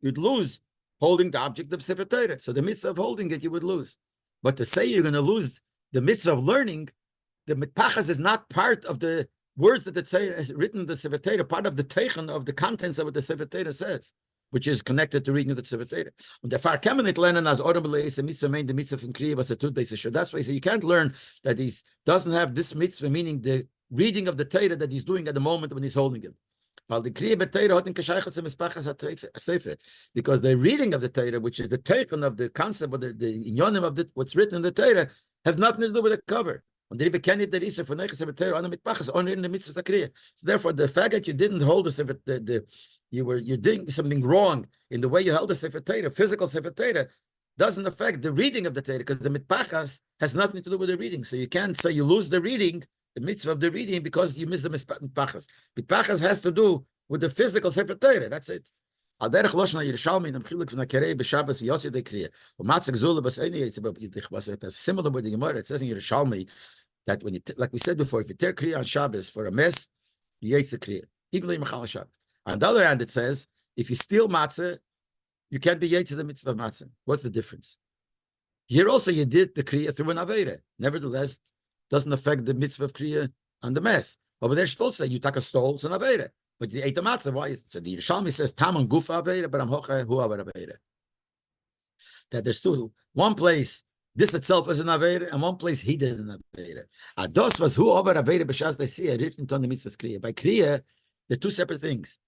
You'd lose holding the object of Sefer Torah. So the mitzvah of holding it, you would lose. But to say you're going to lose the mitzvah of learning, the mitpachas is not part of the words that the Torah is written in the Sefer Torah, part of the teichen of the contents of what the Sefer Torah says, which is connected to reading of the Sefer Torah. And therefore, kemenit lernen as the mitzvah main the mitzvah from kriya was a tut base. That's why you can't learn that he doesn't have this mitzvah, meaning the reading of the Torah that he's doing at the moment when he's holding it. Because the reading of the Torah, which is the teichen of the concept of the inyonim of what's written in the Torah, have nothing to do with the cover. So therefore, the fact that you didn't hold the Sefer, you're doing something wrong in the way you held the Sefer Torah, physical Sefer Torah, doesn't affect the reading of the Torah, because the mitpachas has nothing to do with the reading. So you can't say you lose the reading, the mitzvah of the reading, because you miss the mitpachas. Mitpachas has to do with the physical Sefer Torah. That's it. It's similar to what the Gemara, it says in Yerushalmi, that when you, like we said before, if you tear kriya on Shabbos for a mess, you eat the kriya. Even though you're machal Shabbos. On the other hand, it says, if you steal matzah, you can't be yetz the mitzvah of matzah. What's the difference? Here also you did the kriya through an aveira. Nevertheless, doesn't affect the mitzvah of kriya on the mess. Over there, supposed to say you take a stole, it's an aveira. But you ate the matzah. Why is it? So the Yerushalmi says, Taman gufa aveira, but I'm hocha hu aveira. That there's two. One place, this itself is an Aveira, and one place he did an Aveira. Ados was who over Aveira b'shas they see written on the mitzvah Kriya. By Kriya, they're two separate things.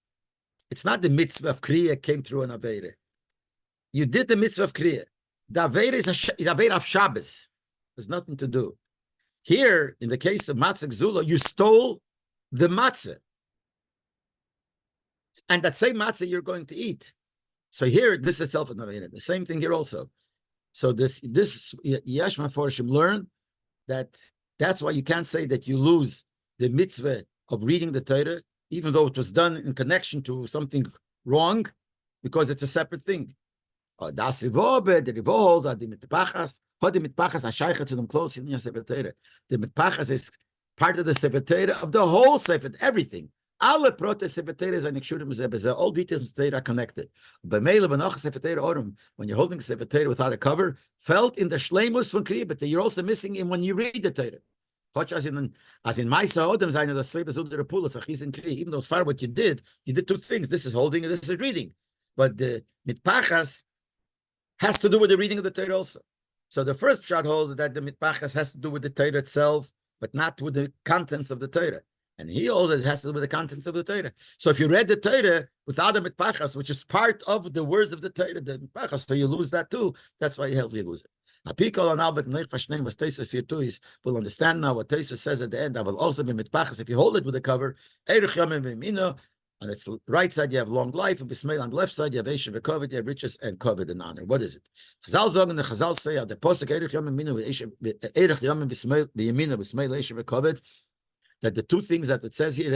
It's not the mitzvah of Kriya came through an Aveira. You did the mitzvah of Kriya. The Aveira is Aveira of Shabbos. There's nothing to do. Here, in the case of Matzah Gzula, you stole the matzah. And that same matzah you're going to eat. So here, this itself is an Aveira. The same thing here also. So this Yesh Meforshim learn that's why you can't say that you lose the mitzvah of reading the Torah, even though it was done in connection to something wrong, because it's a separate thing. Das Rivo, the Rivo holds the mitpachas, the mitpachas ashaycha to them close in your Sefer Torah. The mitpachas is part of the Sefer Torah of the whole Sefer, everything. All details of the Torah are connected. When you're holding Sefer Torah without a cover, felt in the shleimus from Kriya, but you're also missing in when you read the Torah. As in Maisa Odom, even though as far what you did two things. This is holding and this is reading. But the mitpachas has to do with the reading of the Torah also. So the first shot holds that the mitpachas has to do with the Torah itself, but not with the contents of the Torah. And he also has to do with the contents of the Torah. So if you read the Torah without the mitpachas, which is part of the words of the Torah, the mitpachas, so you lose that too. That's why he helps you lose it. Apikol and Albert Neichvashneim was Tesis Firtuis will understand now what Tesis says at the end. I will also be mitpachas if you hold it with the cover. Erich Yamim V'Mino. On its right side, you have long life, and Bismail on the left side, you have Eshev Kovid, you have riches and Kovid and honor. What is it? Chazal Zog and the Chazal say, the Posuk Erich Yamim Mino Erich Yamim Bismail Bismail Eshev Kovid. That the two things that it says here,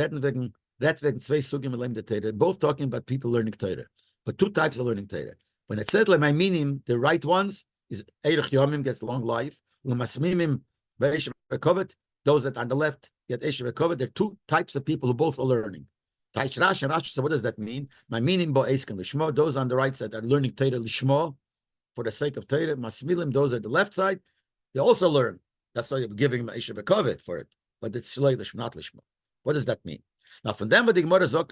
both talking about people learning Torah, but two types of learning Torah. When it says my meaning, the right ones, is Eirich Yomim, gets long life. U'masmimim ve'eshev v'kovet, those that on the left get eshev v'kovet. There are two types of people who both are learning. Taish Rash and Rash, so what does that mean? My meaning bo eisken lishmo, those on the right side are learning Torah lishmo, for the sake of Torah. Masmilim, those at the left side, they also learn. That's why you're giving them eshev v'kovet for it. But it's shlei lishmo, not lishmo. What does that mean? Now, from them, what the Gemara zok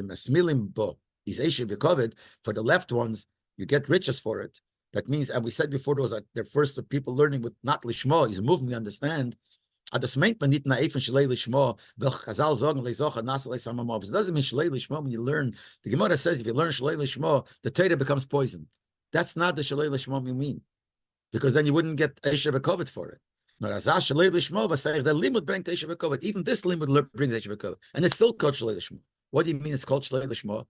masmilim bo is eshev v'kovet. For the left ones, you get riches for it. That means, and we said before, those are the first people learning with not lishmo. Is moving, we understand. It doesn't mean shlei lishmo when you learn. The Gemara says if you learn shlei lishmo, the Torah becomes poison. That's not the shlei lishmo we mean, because then you wouldn't get eshev v'kovet for it. The limud brings eshev v'kovet. Even this limud brings eshev v'kovet, and it's still called shlei lishmo. What do you mean it's called shlei lishmo?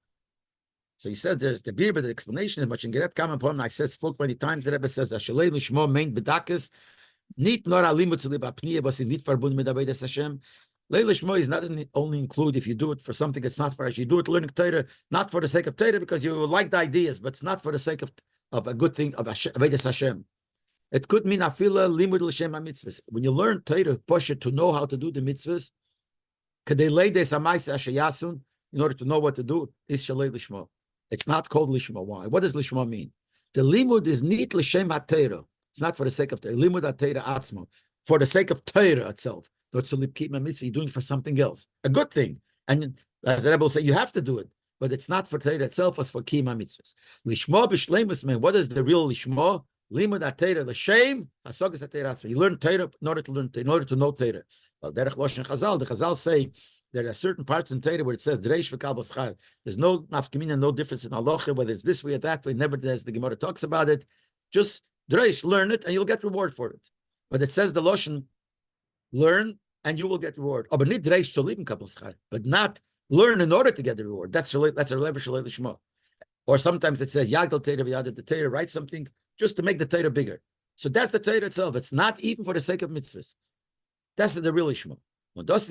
So he says there's the beer, but the explanation is much in Geret Kamen Poem. I spoke many times. The Rebbe says shlei lishmo meant bedakis. Nicht nur a limud zu libapnie, was is nicht verbunden mit Avodas Hashem. Leil Shmo doesn't only include if you do it for something that's not for us. You do it learning Torah, not for the sake of Torah, because you like the ideas, but it's not for the sake of a good thing of Avodas Hashem. It could mean afila limud l'shem mitzvahs. When you learn Torah, push it to know how to do the mitzvahs. Kadei leides ha'maisa ashayasun, in order to know what to do, is shalei lishmo. It's not called lishmo. Why? What does lishmo mean? The limud is nit l'shem ha'Torah. It's not for the sake of Torah. Limud Torah atzmo, for the sake of Torah itself. Not to keep my mitzvah. You're doing it for something else, a good thing. And as the Rebbe will say, you have to do it, but it's not for Torah itself. It's for kiyum mitzvahs. Lishmo b'shleimus mean. What is the real lishmo? Limud Torah l'shem hasogas Torah atzmo. You learn Torah in order to learn, in order to know Torah. Well, derech loshen Chazal. The Chazal say there are certain parts in Torah where it says dreish v'kal b'schar. There's no nafkamina, no difference in halacha whether it's this way or that way. Nevertheless, the Gemara talks about it. Just Dreish, learn it and you'll get reward for it. But it says the Loshen, learn and you will get reward. But not learn in order to get the reward. That's a level shalei lishmo. Or sometimes it says Yagdal Torah v'yadad the Torah, write something just to make the Torah bigger. So that's the Torah itself. It's not even for the sake of mitzvahs. That's the real lishmo. That's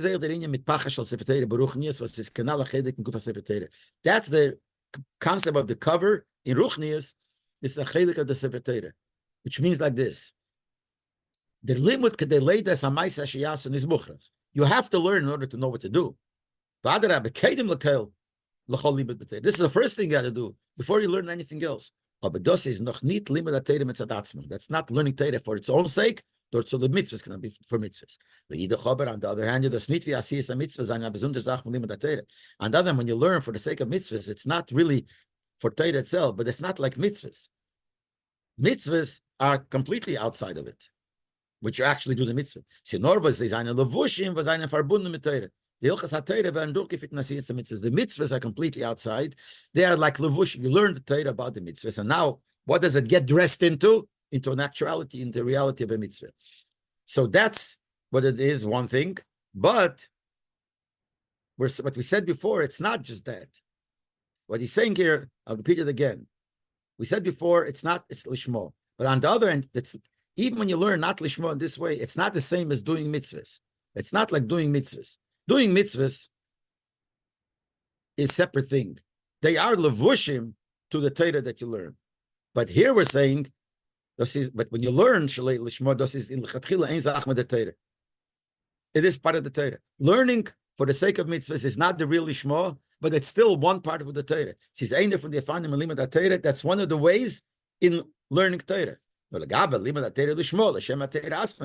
the concept of the cover in Ruchnias. It's a chelik of the Sefer Torah, which means like this: the limud kedei leidas ha'maisa sheyasun is muchrach. You have to learn in order to know what to do. This is the first thing you got to do before you learn anything else. That's not learning Torah for its own sake. So the mitzvahs can be for mitzvahs. On the other hand, on the other hand, when you learn for the sake of mitzvahs, it's not really for Torah itself, but it's not like mitzvahs. Mitzvahs are completely outside of it, which you actually do the mitzvah. The mitzvahs are completely outside. They are like levushim. You learn the Torah about the mitzvahs, and now what does it get dressed into? Into an actuality, into the reality of a mitzvah. So that's what it is, one thing. But what we said before, it's not just that. What he's saying here, I'll repeat it again. We said before, it's lishmo. But on the other end, even when you learn not lishmo in this way, it's not the same as doing mitzvahs. It's not like doing mitzvahs. Doing mitzvahs is a separate thing. They are levushim to the Torah that you learn. But here we're saying, but when you learn shalei lishmo, it is part of the Torah. Learning for the sake of mitzvahs is not the real lishmo, but it's still one part of the Torah. That's one of the ways in learning Torah.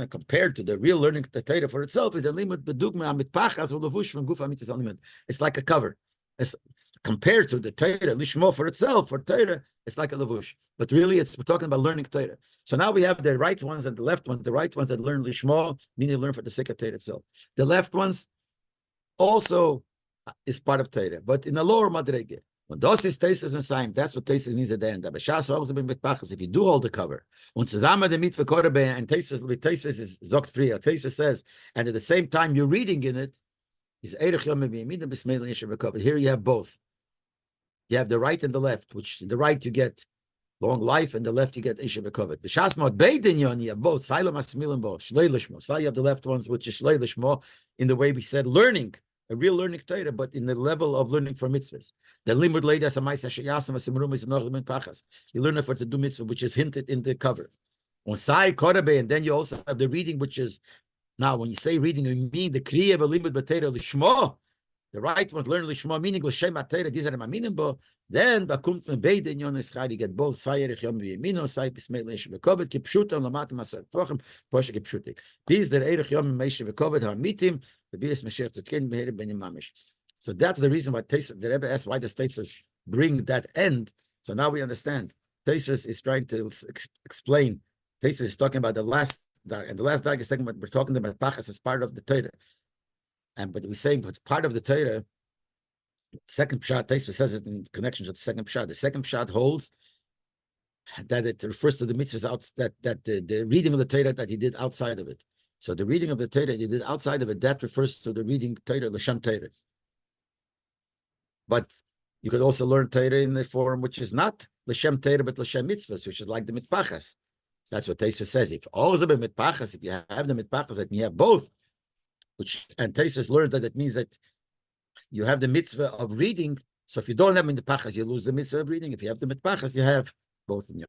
Compared to the real learning the Torah for itself, it's like a cover. It's compared to the Torah, lishmo for itself, for Torah, it's like a levush. But really, we're talking about learning Torah. So now we have the right ones and the left ones. The right ones that learn lishmo, meaning learn for the sake of Torah itself. The left ones also is part of Torah, but in a lower madrege. When das is Tesis Messiah, that's what Tesis means at the end. If you do hold the cover, and Tesis is zogt free. Tesis says, and at the same time you're reading in it, is here you have both. You have the right and the left, which in the right you get long life, and the left you get Isha Bekovet. The Shasmot Beidin you have both. Silom Asmilim both. Shlei Lishmo. So you have the left ones, which is Shlei Lishmo, in the way we said learning a real learning Torah, but in the level of learning for mitzvahs. The limud leidas amaisa sheyasam asimrum is noch limud pachas. You learn it for to do mitzvah, which is hinted in the cover. On sai korabe, and then you also have the reading, which is now when you say reading, you mean the kriya of a limud b'Torah lishma. The right one learn lishma, meaning l'shem atayra. These are the maminim bo. Then bakumt mebeid in yon eschad. You get both sayerich yom v'yemino, say pismei leish v'kovet kipshutam lamatim asar tvachim poshe kipshutik. These the erich yom meish v'kovet hamitim the bias mashiach tzedkin beherim benim mamish. So that's the reason why the Rebbe asked why does Tosfos bring that end. So now we understand. Tosfos is trying to explain. Tosfos is talking about the last dark, and the last dark is talking about, we're talking about pachas as part of the Torah. But we're saying, but part of the Torah, second pshat, Tosfos says it in connection to the second pshat. The second pshat holds that it refers to the mitzvahs out, that the reading of the Torah that he did outside of it. So the reading of the Torah you did outside of it, that refers to the reading Torah, l'shem Torah. But you could also learn Torah in the form which is not l'shem Torah, but l'shem mitzvahs, which is like the mitpachas. So that's what Tosfos says. If all is about mitpachas, if you have the mitpachas, that you have both, and Tosfos learned that means that you have the mitzvah of reading. So if you don't have mitpachas, you lose the mitzvah of reading. If you have the mitpachas, you have both in your